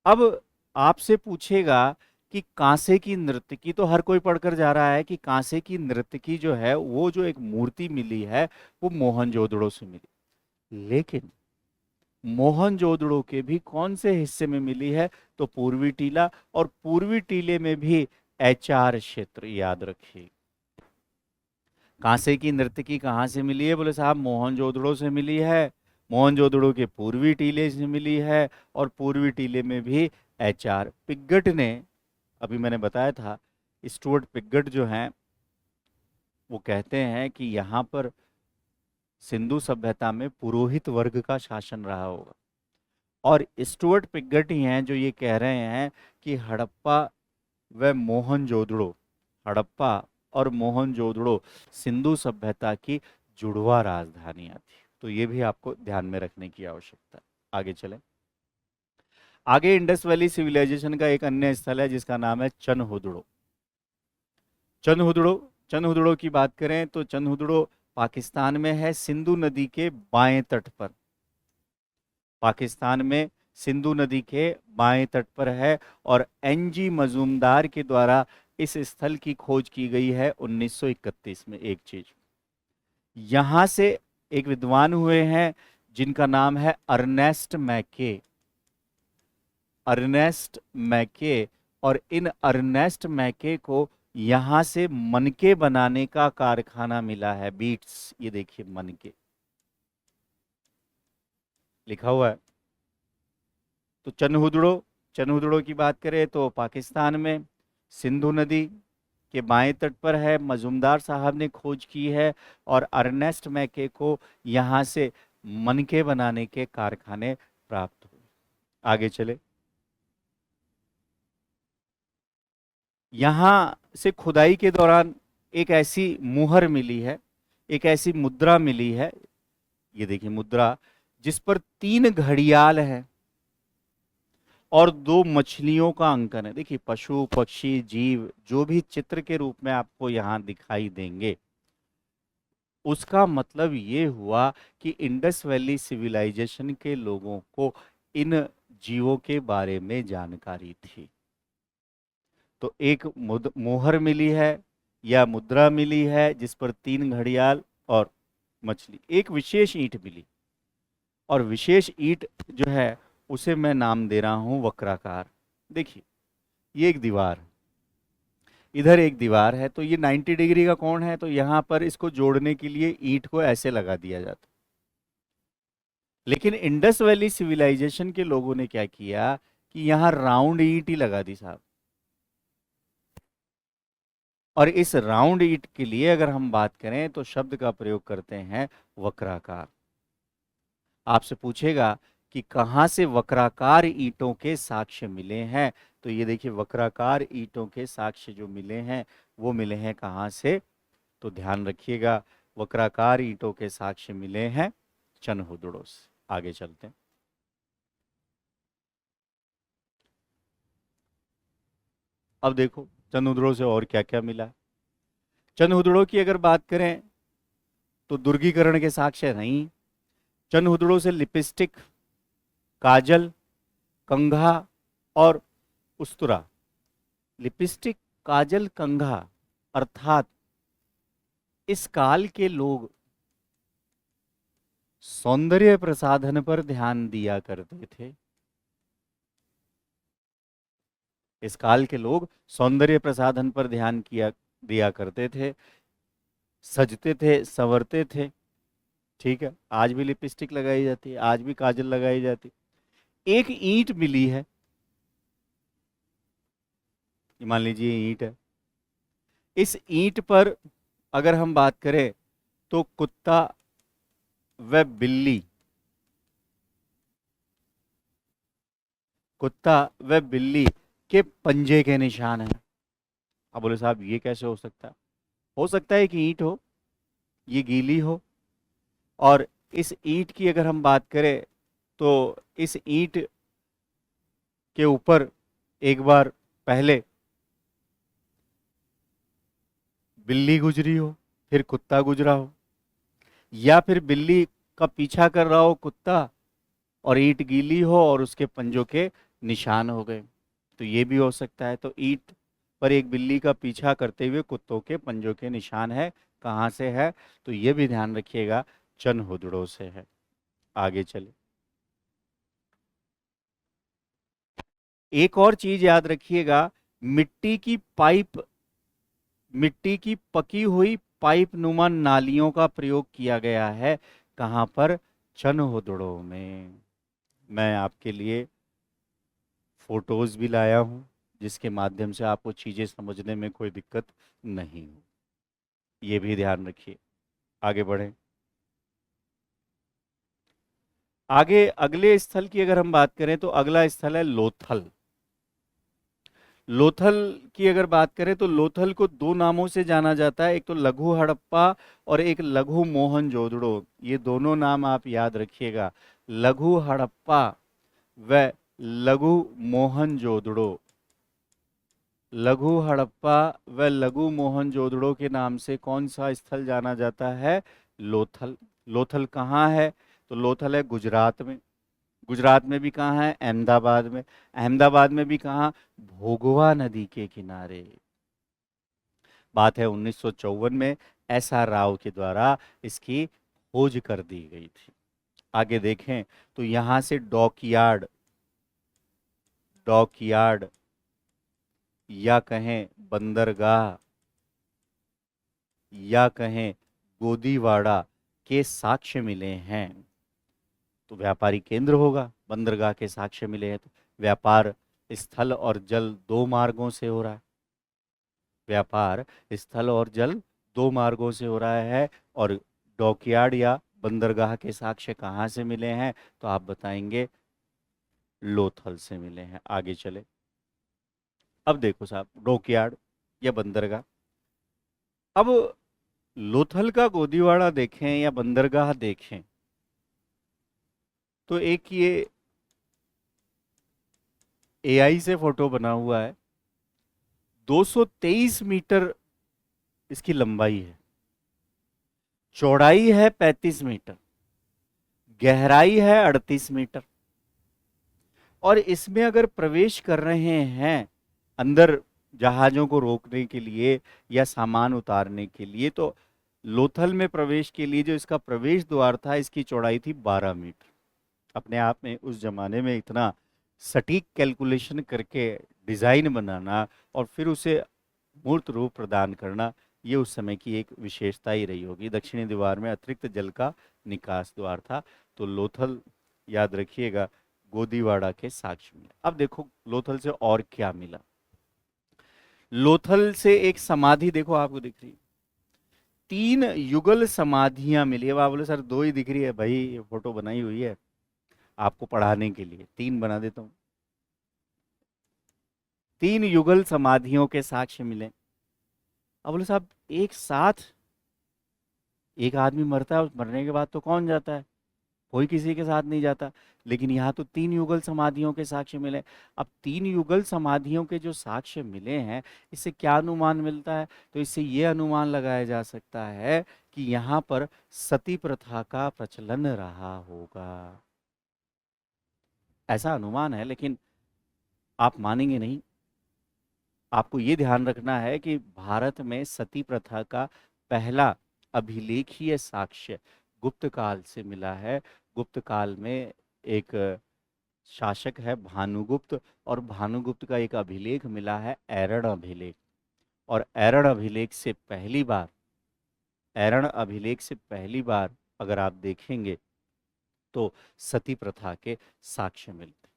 अब आपसे पूछेगा कि कांसे की नर्तकी, तो हर कोई पढ़कर जा रहा है कि कांसे की नर्तकी जो है, वो जो एक मूर्ति मिली है वो मोहनजोदड़ो से मिली। लेकिन मोहनजोदड़ो के भी कौन से हिस्से में मिली है, तो पूर्वी टीला, और पूर्वी टीले में भी HR क्षेत्र, याद रखिए। कांसे की नर्तकी कहाँ से मिली है, बोले साहब मोहनजोदड़ो से मिली है, मोहनजोदड़ो के पूर्वी टीले से मिली है, और पूर्वी टीले में भी HR। पिगट ने, अभी मैंने बताया था, स्टुअर्ट पिगट जो हैं वो कहते हैं कि यहाँ पर सिंधु सभ्यता में पुरोहित वर्ग का शासन रहा होगा। और स्टुअर्ट पिगट ही हैं जो ये कह रहे हैं कि हड़प्पा व मोहनजोदड़ो, हड़प्पा और मोहनजोदड़ो सिंधु सभ्यता की जुड़वा राजधानियां थी। तो ये भी आपको ध्यान में रखने की आवश्यकता है। आगे चलें, आगे इंडस वैली सिविलाइजेशन का एक अन्य स्थल है जिसका नाम है चनहुदड़ो। चनहुदड़ो, चनहुदड़ो की बात करें तो चनहुदड़ो पाकिस्तान में है, सिंधु नदी के बाएं तट पर। पाकिस्तान में सिंधु नदी के बाएं तट पर है, और NG मजूमदार के द्वारा इस स्थल की खोज की गई है 1931 में। एक चीज, यहां से एक विद्वान हुए हैं जिनका नाम है अर्नेस्ट मैके, अर्नेस्ट मैके। और इन अर्नेस्ट मैके को यहां से मनके बनाने का कारखाना मिला है, बीट्स, ये देखिए मनके लिखा हुआ है। तो चनहुदड़ो, चनहुदड़ो की बात करें तो पाकिस्तान में सिंधु नदी के बाएं तट पर है, मजूमदार साहब ने खोज की है, और अर्नेस्ट मैके को यहाँ से मनके बनाने के कारखाने प्राप्त हुए। आगे चले, यहाँ से खुदाई के दौरान एक ऐसी मुहर मिली है, एक ऐसी मुद्रा मिली है, ये देखिए मुद्रा, जिस पर 3 घड़ियाल है और 2 मछलियों का अंकन है। देखिए पशु पक्षी जीव जो भी चित्र के रूप में आपको यहां दिखाई देंगे, उसका मतलब ये हुआ कि इंडस वैली सिविलाइजेशन के लोगों को इन जीवों के बारे में जानकारी थी। तो एक मोहर मिली है या मुद्रा मिली है जिस पर 3 घड़ियाल और मछली, एक विशेष ईंट मिली, और विशेष ईंट जो है उसे मैं नाम दे रहा हूं वक्राकार। देखिए ये एक दीवार, इधर एक दीवार है, तो ये 90 डिग्री का कोण है, तो यहां पर इसको जोड़ने के लिए ईंट को ऐसे लगा दिया जाता। लेकिन इंडस वैली सिविलाइजेशन के लोगों ने क्या किया कि यहां राउंड ईंट ही लगा दी साहब। और इस राउंड ईंट के लिए अगर हम बात करें तो शब्द का प्रयोग करते हैं वक्राकार। आपसे पूछेगा कि कहाँ से वक्राकार ईंटों के साक्ष्य मिले हैं, तो ये देखिए वक्राकार ईंटों के साक्ष्य जो मिले हैं वो मिले हैं कहाँ से, तो ध्यान रखिएगा वक्राकार ईंटों के साक्ष्य मिले हैं चनहुदड़ों से। आगे चलते हैं। अब देखो चनहुदड़ों से और क्या क्या मिला है। चनहुदड़ों की अगर बात करें तो दुर्गीकरण के साक्ष्य नहीं। चनहुदड़ों से लिपस्टिक, काजल, कंघा और उस्तरा। लिपस्टिक, काजल, कंघा अर्थात इस काल के लोग सौंदर्य प्रसाधन पर ध्यान दिया करते थे। इस काल के लोग सौंदर्य प्रसाधन पर ध्यान किया दिया करते थे, सजते थे, संवरते थे। ठीक है, आज भी लिपस्टिक लगाई जाती है, आज भी काजल लगाई जाती है। एक ईंट मिली है, मान लीजिए ईंट है। इस ईंट पर अगर हम बात करें तो कुत्ता व बिल्ली, कुत्ता व बिल्ली के पंजे के निशान हैं। अब बोले साहब ये कैसे हो सकता है? हो सकता है कि ईंट हो, ये गीली हो, और इस ईंट की अगर हम बात करें तो इस ईंट के ऊपर एक बार पहले बिल्ली गुजरी हो, फिर कुत्ता गुजरा हो, या फिर बिल्ली का पीछा कर रहा हो कुत्ता और ईंट गीली हो और उसके पंजों के निशान हो गए, तो ये भी हो सकता है। तो ईंट पर एक बिल्ली का पीछा करते हुए कुत्तों के पंजों के निशान है, कहाँ से है, तो ये भी ध्यान रखिएगा चनहुदड़ों से है। आगे चले। एक और चीज याद रखिएगा, मिट्टी की पाइप, मिट्टी की पकी हुई पाइप नुमा नालियों का प्रयोग किया गया है, कहां पर? चनहुदड़ों में। मैं आपके लिए फोटोज भी लाया हूं जिसके माध्यम से आपको चीजें समझने में कोई दिक्कत नहीं हो, ये भी ध्यान रखिए। आगे बढ़े। आगे अगले स्थल की अगर हम बात करें तो अगला स्थल है लोथल। लोथल की अगर बात करें तो लोथल को दो नामों से जाना जाता है, एक तो लघु हड़प्पा और एक लघु मोहनजोदड़ो। ये दोनों नाम आप याद रखिएगा, लघु हड़प्पा व लघु मोहनजोदड़ो। लघु हड़प्पा व लघु मोहनजोदड़ो के नाम से कौन सा स्थल जाना जाता है? लोथल। लोथल कहाँ है? तो लोथल है गुजरात में। गुजरात में भी कहाँ है? अहमदाबाद में। अहमदाबाद में भी कहाँ? भोगवा नदी के किनारे। बात है 1954 में एस आर राव के द्वारा इसकी खोज कर दी गई थी। आगे देखें तो यहां से डॉकयार्ड, डॉकयार्ड या कहें बंदरगाह या कहें गोदीवाड़ा के साक्ष्य मिले हैं। तो व्यापारी केंद्र होगा, बंदरगाह के साक्ष्य मिले हैं, तो व्यापार स्थल और जल दो मार्गों से हो रहा है। व्यापार स्थल और जल दो मार्गों से हो रहा है। और डॉकयार्ड या बंदरगाह के साक्ष्य कहाँ से मिले हैं? तो आप बताएंगे लोथल से मिले हैं। आगे चले। अब देखो साहब, डॉकयार्ड या बंदरगाह, अब लोथल का गोदीवाड़ा देखें या बंदरगाह देखें तो एक ये एआई से फोटो बना हुआ है। 223 मीटर इसकी लंबाई है, चौड़ाई है 35 मीटर, गहराई है 38 मीटर। और इसमें अगर प्रवेश कर रहे हैं अंदर जहाजों को रोकने के लिए या सामान उतारने के लिए, तो लोथल में प्रवेश के लिए जो इसका प्रवेश द्वार था इसकी चौड़ाई थी 12 मीटर। अपने आप में उस जमाने में इतना सटीक कैलकुलेशन करके डिजाइन बनाना और फिर उसे मूर्त रूप प्रदान करना, ये उस समय की एक विशेषता ही रही होगी। दक्षिणी दीवार में अतिरिक्त जल का निकास द्वार था। तो लोथल याद रखिएगा गोदीवाड़ा के साक्ष्य में। अब देखो लोथल से और क्या मिला। लोथल से एक समाधि देखो आपको दिख रही है, 3 युगल समाधियां मिली। अब आप बोले सर 2 ही दिख रही है, भाई ये फोटो बनाई हुई है आपको पढ़ाने के लिए, 3 बना देता हूं। 3 युगल समाधियों के साक्ष्य मिले। अब बोले साहब एक साथ एक आदमी मरता है, उस मरने के बाद तो कौन जाता है, कोई किसी के साथ नहीं जाता। लेकिन यहाँ तो 3 युगल समाधियों के साक्ष्य मिले। अब 3 युगल समाधियों के जो साक्ष्य मिले हैं, इससे क्या अनुमान मिलता है? तो इससे ये अनुमान लगाया जा सकता है कि यहाँ पर सती प्रथा का प्रचलन रहा होगा, ऐसा अनुमान है। लेकिन आप मानेंगे नहीं, आपको ये ध्यान रखना है कि भारत में सती प्रथा का पहला अभिलेखीय साक्ष्य गुप्त काल से मिला है। गुप्त काल में एक शासक है भानुगुप्त, और भानुगुप्त का एक अभिलेख मिला है, ऐरण अभिलेख। और ऐरण अभिलेख से पहली बार अगर आप देखेंगे तो सती प्रथा के साक्ष्य मिलते हैं।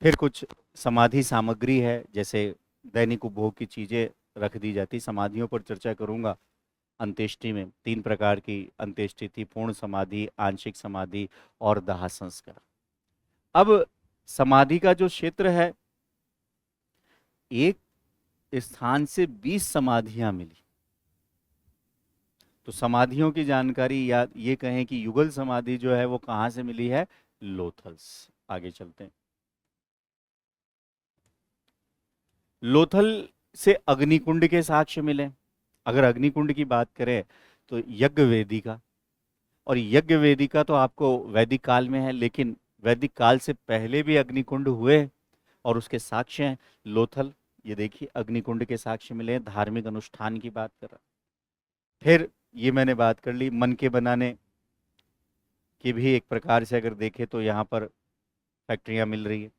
फिर कुछ समाधि सामग्री है, जैसे दैनिक उपभोग की चीजें रख दी जाती। समाधियों पर चर्चा करूंगा अंत्येष्टि में। 3 प्रकार की अंत्येष्टि थी, पूर्ण समाधि, आंशिक समाधि और दाह संस्कार। अब समाधि का जो क्षेत्र है, एक स्थान से 20 समाधियां मिली। तो समाधियों की जानकारी, या ये कहें कि युगल समाधि जो है वो कहां से मिली है? लोथल्स। आगे चलते हैं। लोथल से अग्निकुंड के साक्ष्य मिले। अगर अग्निकुंड की बात करें तो यज्ञ वेदिका, और यज्ञ वेदिका तो आपको वैदिक काल में है, लेकिन वैदिक काल से पहले भी अग्निकुंड हुए और उसके साक्ष्य हैं। लोथल, ये देखिए अग्निकुंड के साक्ष्य मिले हैं, धार्मिक अनुष्ठान की बात कर रहा। फिर ये मैंने बात कर ली, मन के बनाने की भी एक प्रकार से अगर देखें तो यहाँ पर फैक्ट्रियां मिल रही है,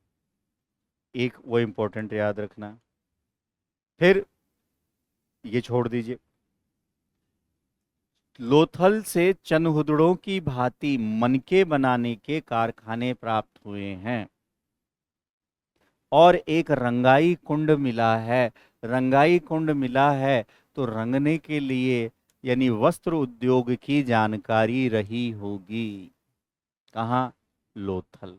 एक वो इंपॉर्टेंट याद रखना। फिर ये छोड़ दीजिए, लोथल से चनहुदड़ों की भांति मनके बनाने के कारखाने प्राप्त हुए हैं, और एक रंगाई कुंड मिला है। रंगाई कुंड मिला है तो रंगने के लिए यानी वस्त्र उद्योग की जानकारी रही होगी। कहाँ? लोथल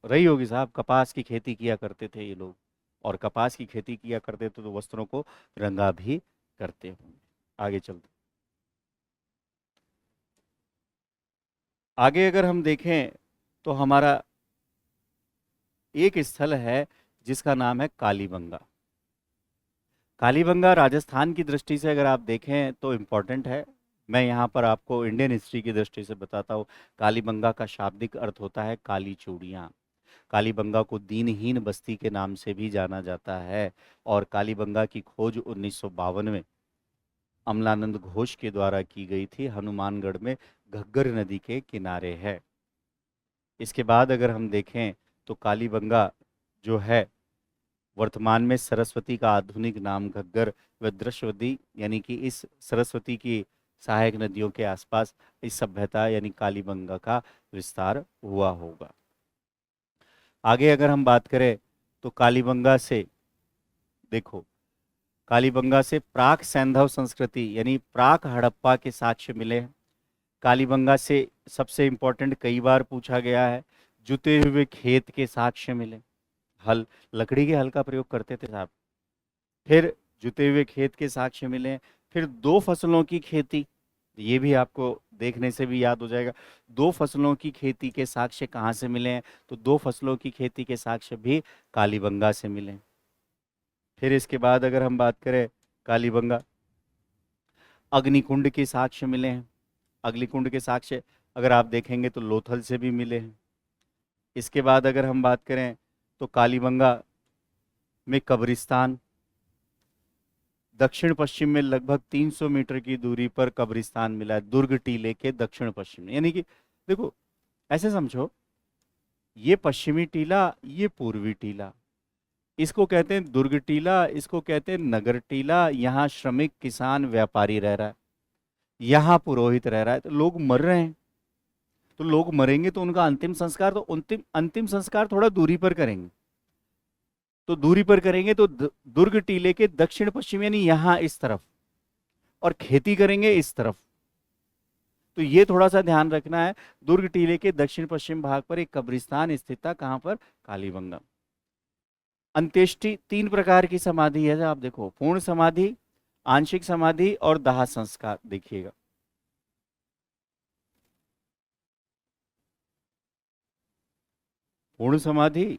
रही होगी साहब। कपास की खेती किया करते थे ये लोग, और कपास की खेती किया करते थे तो वस्त्रों को रंगा भी करते होंगे। आगे चलते, आगे अगर हम देखें तो हमारा एक स्थल है जिसका नाम है कालीबंगा। कालीबंगा राजस्थान की दृष्टि से अगर आप देखें तो इम्पोर्टेंट है। मैं यहाँ पर आपको इंडियन हिस्ट्री की दृष्टि से बताता हूँ। कालीबंगा का शाब्दिक अर्थ होता है काली चूड़ियाँ। कालीबंगा को दीनहीन बस्ती के नाम से भी जाना जाता है, और कालीबंगा की खोज 1952 में अमलानंद घोष के द्वारा की गई थी। हनुमानगढ़ में घग्गर नदी के किनारे है। इसके बाद अगर हम देखें तो कालीबंगा जो है वर्तमान में सरस्वती का आधुनिक नाम घग्गर व दृश्यवती, यानी कि इस सरस्वती की सहायक नदियों के आसपास इस सभ्यता यानी कालीबंगा का विस्तार हुआ होगा। आगे अगर हम बात करें तो कालीबंगा से देखो, कालीबंगा से प्राक सैंधव संस्कृति यानी प्राक हड़प्पा के साक्ष्य मिले हैं। कालीबंगा से सबसे इंपॉर्टेंट, कई बार पूछा गया है, जुते हुए खेत के साक्ष्य मिले। हल, लकड़ी के हल का प्रयोग करते थे साहब। फिर जुते हुए खेत के साक्ष्य मिले हैं। फिर 2 फसलों की खेती, ये भी आपको देखने से भी याद हो जाएगा। 2 फसलों की खेती के साक्ष्य कहाँ से मिले हैं? तो 2 फसलों की खेती के साक्ष्य भी कालीबंगा से मिले हैं। फिर इसके बाद अगर हम बात करें कालीबंगा, अग्निकुंड के साक्ष्य मिले हैं। अग्निकुंड के साक्ष्य अगर आप देखेंगे तो लोथल से भी मिले हैं। इसके बाद अगर हम बात करें तो कालीबंगा में कब्रिस्तान, दक्षिण पश्चिम में लगभग 300 मीटर की दूरी पर कब्रिस्तान मिला है, दुर्ग टीले के दक्षिण पश्चिम में। यानी कि देखो, ऐसे समझो, ये पश्चिमी टीला, ये पूर्वी टीला, इसको कहते हैं दुर्ग टीला, इसको कहते हैं नगर टीला। यहाँ श्रमिक, किसान, व्यापारी रह रहा है, यहाँ पुरोहित रह रहा है। तो लोग मर रहे हैं, तो लोग मरेंगे तो उनका अंतिम संस्कार, तो अंतिम अंतिम संस्कार थोड़ा दूरी पर करेंगे। तो दूरी पर करेंगे तो दुर्ग टीले के दक्षिण पश्चिम यानी यहां इस तरफ, और खेती करेंगे इस तरफ। तो ये थोड़ा सा ध्यान रखना है। दुर्ग टीले के दक्षिण पश्चिम भाग पर एक कब्रिस्तान स्थित था, कहां पर? कालीबंगा। अंत्येष्टि 3 प्रकार की समाधि है, आप देखो, पूर्ण समाधि, आंशिक समाधि और दाह संस्कार। देखिएगा, पूर्ण समाधि,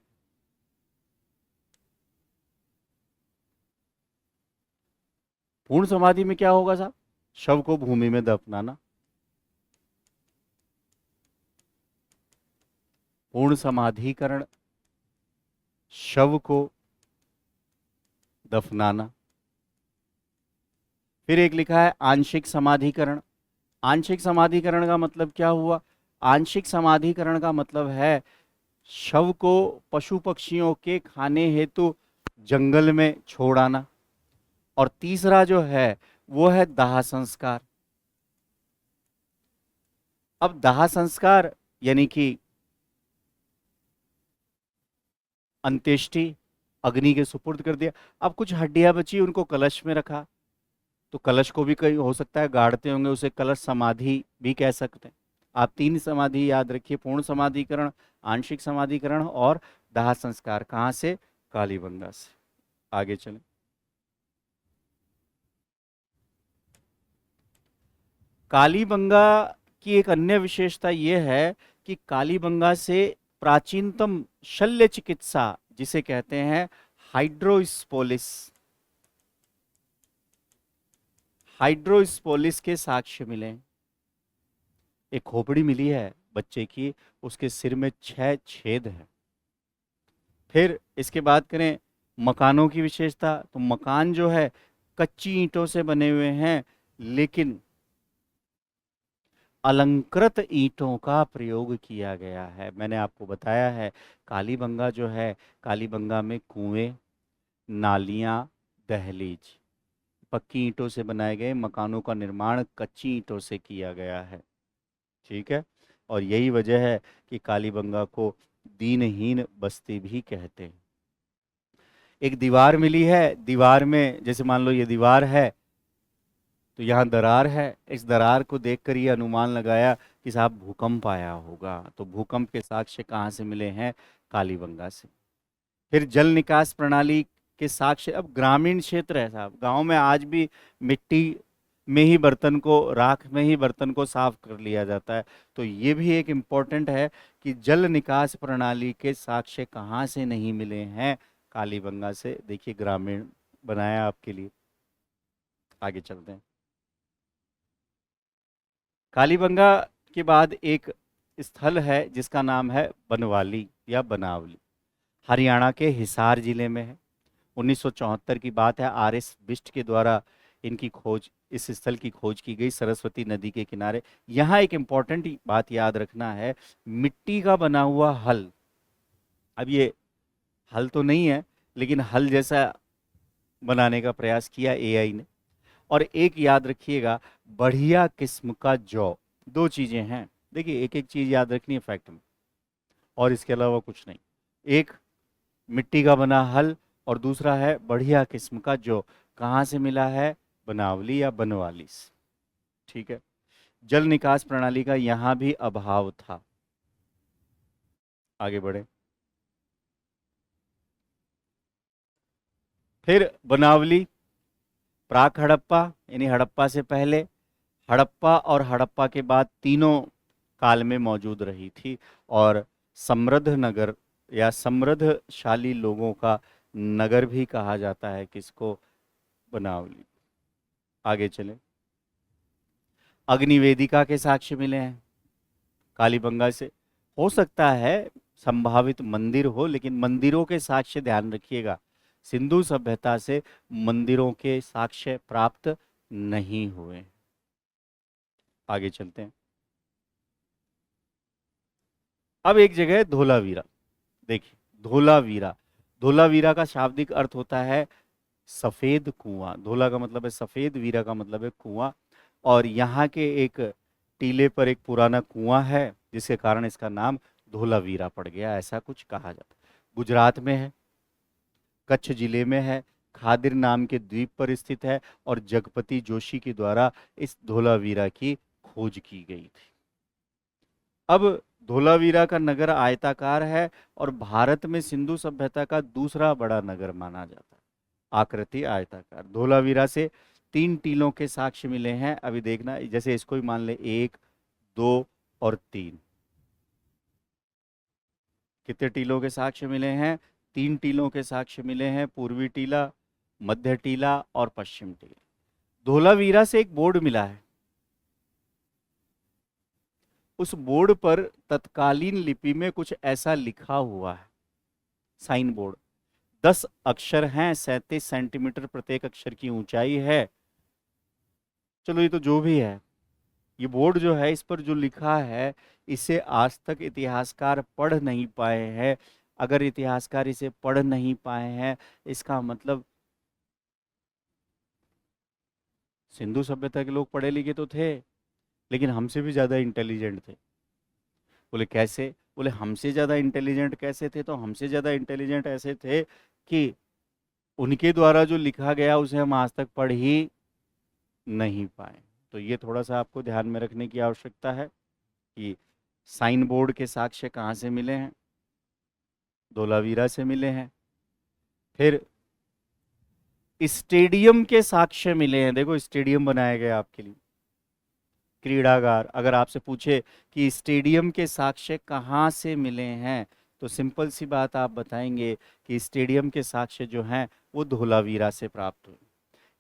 पूर्ण समाधि में क्या होगा साहब? शव को भूमि में दफनाना। पूर्ण समाधिकरण, शव को दफनाना। फिर एक लिखा है आंशिक समाधिकरण। आंशिक समाधिकरण का मतलब क्या हुआ? आंशिक समाधिकरण का मतलब है शव को पशु पक्षियों के खाने हेतु जंगल में छोड़ आना। और तीसरा जो है वो है दाह संस्कार। अब दाह संस्कार यानी कि अंत्येष्टि, अग्नि के सुपुर्द कर दिया। अब कुछ हड्डियां बची, उनको कलश में रखा, तो कलश को भी कहीं हो सकता है गाड़ते होंगे, उसे कलश समाधि भी कह सकते हैं। आप 3 समाधि याद रखिए, पूर्ण समाधिकरण, आंशिक समाधिकरण और दाह संस्कार। कहां से? कालीबंगा से। आगे चलें। कालीबंगा की एक अन्य विशेषता यह है कि कालीबंगा से प्राचीनतम शल्य चिकित्सा, जिसे कहते हैं हाइड्रोस्पोलिस, हाइड्रोस्पोलिस के साक्ष्य मिले। एक खोपड़ी मिली है बच्चे की, उसके सिर में 6 छेद हैं। फिर इसके बाद करें मकानों की विशेषता, तो मकान जो है कच्ची ईंटों से बने हुए हैं, लेकिन अलंकृत ईंटों का प्रयोग किया गया है। मैंने आपको बताया है कालीबंगा जो है, कालीबंगा में कुएं, नालियां, दहलीज पक्की ईंटों से बनाए गए, मकानों का निर्माण कच्ची ईंटों से किया गया है। ठीक है, और यही वजह है कि कालीबंगा को दीनहीन बस्ती भी कहते हैं। एक दीवार मिली है, दीवार में जैसे मान लो ये दीवार है, तो यहाँ दरार है। इस दरार को देखकर ये अनुमान लगाया कि साहब भूकंप आया होगा। तो भूकंप के साक्ष्य कहाँ से मिले हैं? कालीबंगा से। फिर जल निकास प्रणाली के साक्ष्य, अब ग्रामीण क्षेत्र है साहब, गांव में आज भी मिट्टी में ही बर्तन को, राख में ही बर्तन को साफ कर लिया जाता है। तो ये भी एक इम्पोर्टेंट है कि जल निकास प्रणाली के साक्ष्य कहाँ से नहीं मिले हैं? कालीबंगा से। देखिए ग्रामीण बनाया आपके लिए। आगे चलते हैं। कालीबंगा के बाद एक स्थल है जिसका नाम है बनवाली या बनावली, हरियाणा के हिसार जिले में है। 1974 की बात है, आर एस बिष्ट के द्वारा इनकी खोज, इस स्थल की खोज की गई सरस्वती नदी के किनारे। यहाँ एक इंपॉर्टेंट बात याद रखना है, मिट्टी का बना हुआ हल। अब ये हल तो नहीं है, लेकिन हल जैसा बनाने का प्रयास किया एआई ने। और एक याद रखिएगा, बढ़िया किस्म का जौ। 2 चीजें हैं, देखिए एक एक चीज याद रखनी है फैक्ट में, और इसके अलावा कुछ नहीं। एक मिट्टी का बना हल, और दूसरा है बढ़िया किस्म का जौ। कहाँ से मिला है? बनावली या बनवाली से। ठीक है, जल निकास प्रणाली का यहाँ भी अभाव था। आगे बढ़े। फिर बनावली प्राक हड़प्पा यानी हड़प्पा से पहले, हड़प्पा और हड़प्पा के बाद तीनों काल में मौजूद रही थी, और समृद्ध नगर या समृद्धशाली लोगों का नगर भी कहा जाता है किसको? बनावली। आगे चले। अग्निवेदिका के साक्ष्य मिले हैं कालीबंगा से। हो सकता है संभावित मंदिर हो, लेकिन मंदिरों के साक्ष्य ध्यान रखिएगा, सिंधु सभ्यता से मंदिरों के साक्ष्य प्राप्त नहीं हुए। आगे चलते हैं। अब एक जगह है धोलावीरा। देखिए धोलावीरा, धोलावीरा का शाब्दिक अर्थ होता है सफेद कुआं। धोला का मतलब है सफेद, वीरा का मतलब है कुआं। और यहाँ के एक टीले पर एक पुराना कुआं है, जिसके कारण इसका नाम धोलावीरा पड़ गया, ऐसा कुछ कहा जाता है। गुजरात में है। कच्छ जिले में है, खादिर नाम के द्वीप पर स्थित है और जगपति जोशी के द्वारा इस धोलावीरा की खोज की गई थी। अब धोलावीरा का नगर आयताकार है और भारत में सिंधु सभ्यता का दूसरा बड़ा नगर माना जाता है। आकृति आयताकार। धोलावीरा से 3 टीलों के साक्ष्य मिले हैं। अभी देखना, जैसे इसको ही मान ले 1, 2 और 3। कितने टीलों के साक्ष्य मिले हैं? 3 टीलों के साक्ष्य मिले हैं, पूर्वी टीला, मध्य टीला और पश्चिम टीला। धोलावीरा से एक बोर्ड मिला है। उस बोर्ड पर तत्कालीन लिपि में कुछ ऐसा लिखा हुआ है। साइन बोर्ड, 10 अक्षर हैं, 37 सेंटीमीटर प्रत्येक अक्षर की ऊंचाई है। चलो ये तो जो भी है, ये बोर्ड जो है, इस पर जो लिखा है, इसे आज तक इतिहासकार पढ़ नहीं पाए हैं। अगर इतिहासकार इसे पढ़ नहीं पाए हैं, इसका मतलब सिंधु सभ्यता के लोग पढ़े लिखे तो थे, लेकिन हमसे भी ज्यादा इंटेलिजेंट थे। बोले कैसे? बोले हमसे ज्यादा इंटेलिजेंट कैसे थे? तो हमसे ज्यादा इंटेलिजेंट ऐसे थे कि उनके द्वारा जो लिखा गया उसे हम आज तक पढ़ ही नहीं पाए। तो ये थोड़ा सा आपको ध्यान में रखने की आवश्यकता है कि साइन बोर्ड के साक्ष्य कहाँ से मिले हैं? धोलावीरा से मिले हैं। फिर स्टेडियम के साक्ष्य मिले हैं। देखो स्टेडियम बनाया गया आपके लिए, क्रीड़ागार। अगर आपसे पूछे कि स्टेडियम के साक्ष्य कहाँ से मिले हैं, तो सिंपल सी बात आप बताएंगे कि स्टेडियम के साक्ष्य जो हैं वो धोलावीरा से प्राप्त हुए।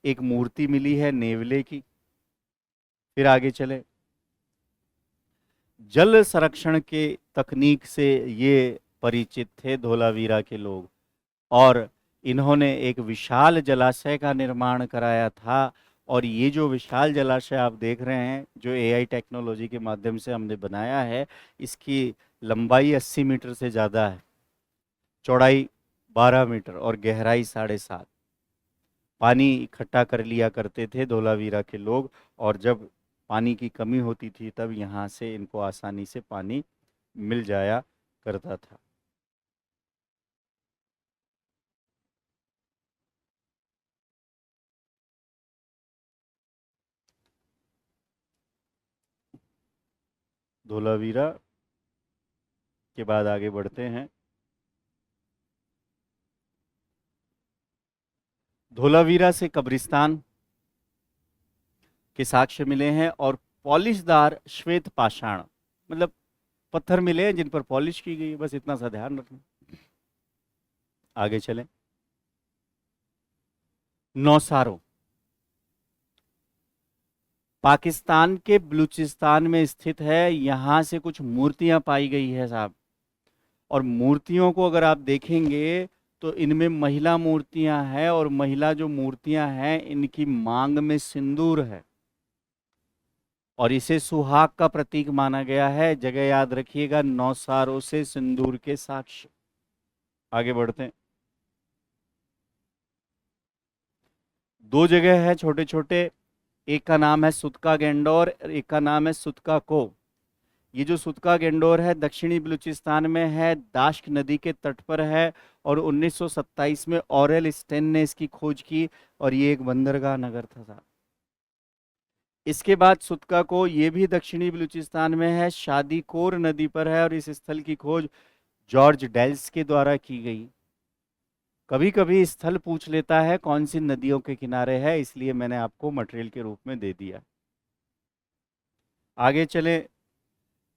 एक मूर्ति मिली है नेवले की। फिर आगे चले, जल संरक्षण के तकनीक से ये परिचित थे धोलावीरा के लोग, और इन्होंने एक विशाल जलाशय का निर्माण कराया था। और ये जो विशाल जलाशय आप देख रहे हैं, जो एआई टेक्नोलॉजी के माध्यम से हमने बनाया है, इसकी लंबाई 80 मीटर से ज़्यादा है, चौड़ाई 12 मीटर और गहराई 7.5। पानी इकट्ठा कर लिया करते थे धोलावीरा के लोग, और जब पानी की कमी होती थी तब यहाँ से इनको आसानी से पानी मिल जाया करता था। धोलावीरा के बाद आगे बढ़ते हैं। धोलावीरा से कब्रिस्तान के साक्ष्य मिले हैं और पॉलिशदार श्वेत पाषाण, मतलब पत्थर मिले हैं जिन पर पॉलिश की गई। बस इतना सा ध्यान रखना। आगे चलें। नौसारो पाकिस्तान के बलूचिस्तान में स्थित है। यहां से कुछ मूर्तियां पाई गई है साहब, और मूर्तियों को अगर आप देखेंगे तो इनमें महिला मूर्तियां हैं, और महिला जो मूर्तियां हैं इनकी मांग में सिंदूर है, और इसे सुहाग का प्रतीक माना गया है। जगह याद रखिएगा, नौसारों से सिंदूर के साक्ष्य। आगे बढ़ते हैं। 2 जगह है छोटे छोटे, एक का नाम है सुतका गेंडोर, एक का नाम है सुतका को। ये जो सुतका गेंडोर है दक्षिणी बलूचिस्तान में है, दाश्क नदी के तट पर है, और 1927 में ऑरेल स्टेन ने इसकी खोज की, और ये एक बंदरगाह नगर था। इसके बाद सुतका को, ये भी दक्षिणी बलूचिस्तान में है, शादीकोर नदी पर है, और इस स्थल की खोज जॉर्ज डेल्स के द्वारा की गई। कभी कभी स्थल पूछ लेता है कौन सी नदियों के किनारे है, इसलिए मैंने आपको मटेरियल के रूप में दे दिया। आगे चले।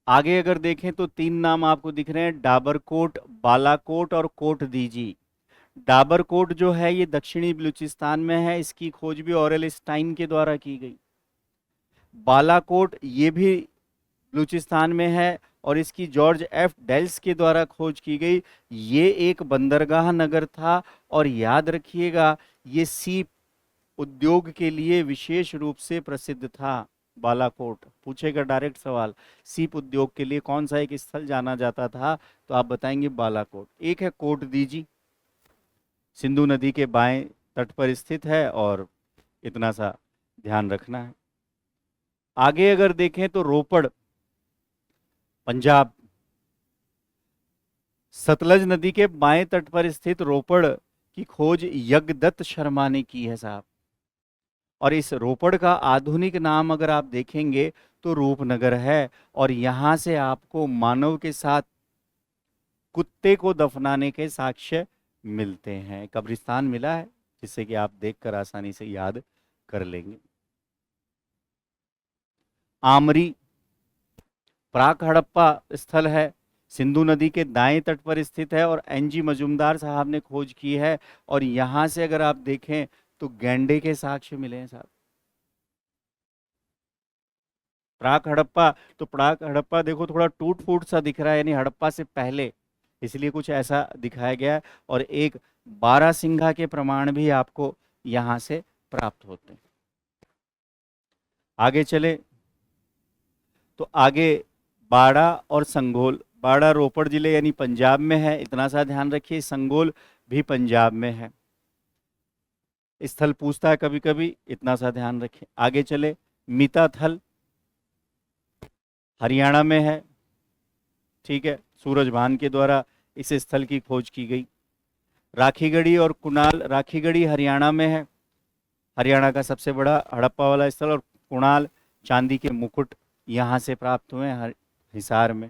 आगे अगर देखें तो 3 नाम आपको दिख रहे हैं, डाबरकोट, बालाकोट और कोट दीजी। डाबरकोट जो है ये दक्षिणी बलूचिस्तान में है, इसकी खोज भी ऑरेल स्टाइन के द्वारा की गई। बालाकोट ये भी बलूचिस्तान में है, और इसकी जॉर्ज एफ डेल्स के द्वारा खोज की गई। ये एक बंदरगाह नगर था, और याद रखिएगा ये सीप उद्योग के लिए विशेष रूप से प्रसिद्ध था। बालाकोट पूछेगा डायरेक्ट सवाल, सीप उद्योग के लिए कौन सा एक स्थल जाना जाता था, तो आप बताएंगे बालाकोट। एक है कोट दीजी, सिंधु नदी के बाएं तट पर स्थित है, और इतना सा ध्यान रखना है। आगे अगर देखें तो रोपड़, पंजाब, सतलज नदी के बाएं तट पर स्थित रोपड़, की खोज यज्ञदत्त शर्मा ने की है साहब। और इस रोपड़ का आधुनिक नाम अगर आप देखेंगे तो रूपनगर है। और यहां से आपको मानव के साथ कुत्ते को दफनाने के साक्ष्य मिलते हैं। कब्रिस्तान मिला है जिससे कि आप देखकर आसानी से याद कर लेंगे। आमरी प्राक हड़प्पा स्थल है, सिंधु नदी के दाएं तट पर स्थित है और एनजी मजूमदार साहब ने खोज की है। और यहां से अगर आप देखें तो गैंडे के साक्ष्य मिले हैं साहब। प्राक हड़प्पा, तो प्राक हड़प्पा देखो थोड़ा टूट फूट सा दिख रहा है, यानी हड़प्पा से पहले, इसलिए कुछ ऐसा दिखाया गया है। और एक बारासिंघा के प्रमाण भी आपको यहां से प्राप्त होते हैं। आगे चले तो आगे बाड़ा और संगोल। बाड़ा रोपड़ जिले यानी पंजाब में है, इतना सा ध्यान रखिए। संगोल भी पंजाब में है। स्थल पूछता है कभी कभी, इतना सा ध्यान रखिए। आगे चले, मीताथल हरियाणा में है, ठीक है, सूरजभान के द्वारा इस स्थल की खोज की गई। राखीगढ़ी और कुणाल, राखीगढ़ी हरियाणा में है, हरियाणा का सबसे बड़ा हड़प्पा वाला स्थल। और कुणाल, चांदी के मुकुट यहां से प्राप्त हुए हैं हिसार में।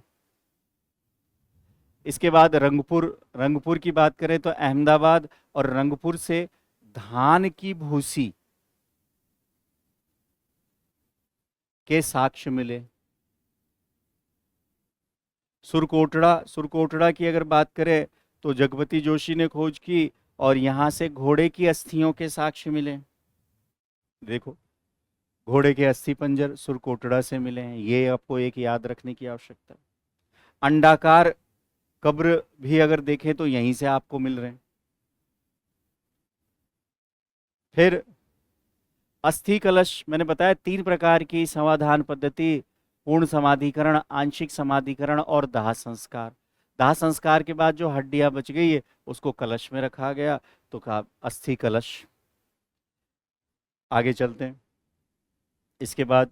इसके बाद रंगपुर, रंगपुर की बात करें तो अहमदाबाद और रंगपुर से धान की भूसी के साक्ष्य मिले। सुरकोटड़ा, सुरकोटड़ा की अगर बात करें तो जगपति जोशी ने खोज की और यहां से घोड़े की अस्थियों के साक्ष्य मिले। देखो, घोड़े के अस्थि पंजर सुरकोटड़ा से मिले हैं, ये आपको एक याद रखने की आवश्यकता है। अंडाकार कब्र भी अगर देखें तो यहीं से आपको मिल रहे हैं। फिर अस्थि कलश, मैंने बताया 3 प्रकार की समाधान पद्धति, पूर्ण समाधिकरण, आंशिक समाधिकरण और दाह संस्कार। दाह संस्कार के बाद जो हड्डियां बच गई है उसको कलश में रखा गया, तो कहा अस्थि कलश। आगे चलते हैं। इसके बाद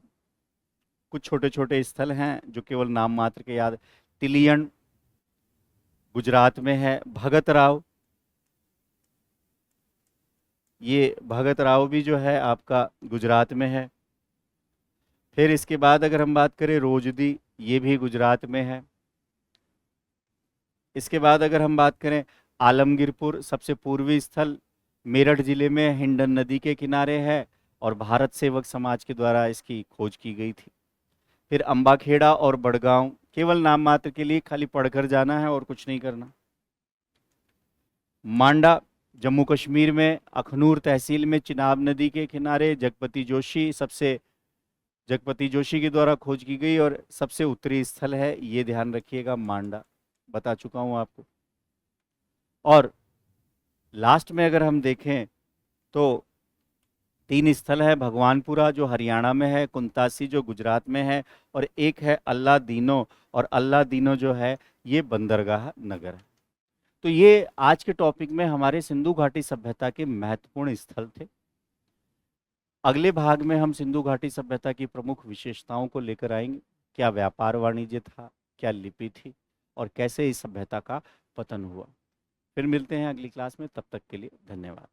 कुछ छोटे छोटे स्थल हैं जो केवल नाम मात्र के याद। तिलियन गुजरात में है, भगत राव, ये भगत राव भी जो है आपका गुजरात में है। फिर इसके बाद अगर हम बात करें रोजदी, ये भी गुजरात में है। इसके बाद अगर हम बात करें आलमगीरपुर, सबसे पूर्वी स्थल मेरठ जिले में हिंडन नदी के किनारे है और भारत सेवक समाज के द्वारा इसकी खोज की गई थी। फिर अंबाखेड़ा और बड़गांव, केवल नाम मात्र के लिए, खाली पढ़कर जाना है और कुछ नहीं करना। मांडा जम्मू कश्मीर में अखनूर तहसील में चिनाब नदी के किनारे, जगपति जोशी, सबसे जगपति जोशी के द्वारा खोज की गई और सबसे उत्तरी स्थल है, ये ध्यान रखिएगा, मांडा, बता चुका हूं आपको। और लास्ट में अगर हम देखें तो 3 स्थल है, भगवानपुरा जो हरियाणा में है, कुंतासी जो गुजरात में है और एक है अल्लाह दीनो, और अल्लाह दीनो जो है ये बंदरगाह नगर है। तो ये आज के टॉपिक में हमारे सिंधु घाटी सभ्यता के महत्वपूर्ण स्थल थे। अगले भाग में हम सिंधु घाटी सभ्यता की प्रमुख विशेषताओं को लेकर आएंगे। क्या व्यापार वाणिज्य था, क्या लिपि थी और कैसे इस सभ्यता का पतन हुआ। फिर मिलते हैं अगली क्लास में, तब तक के लिए धन्यवाद।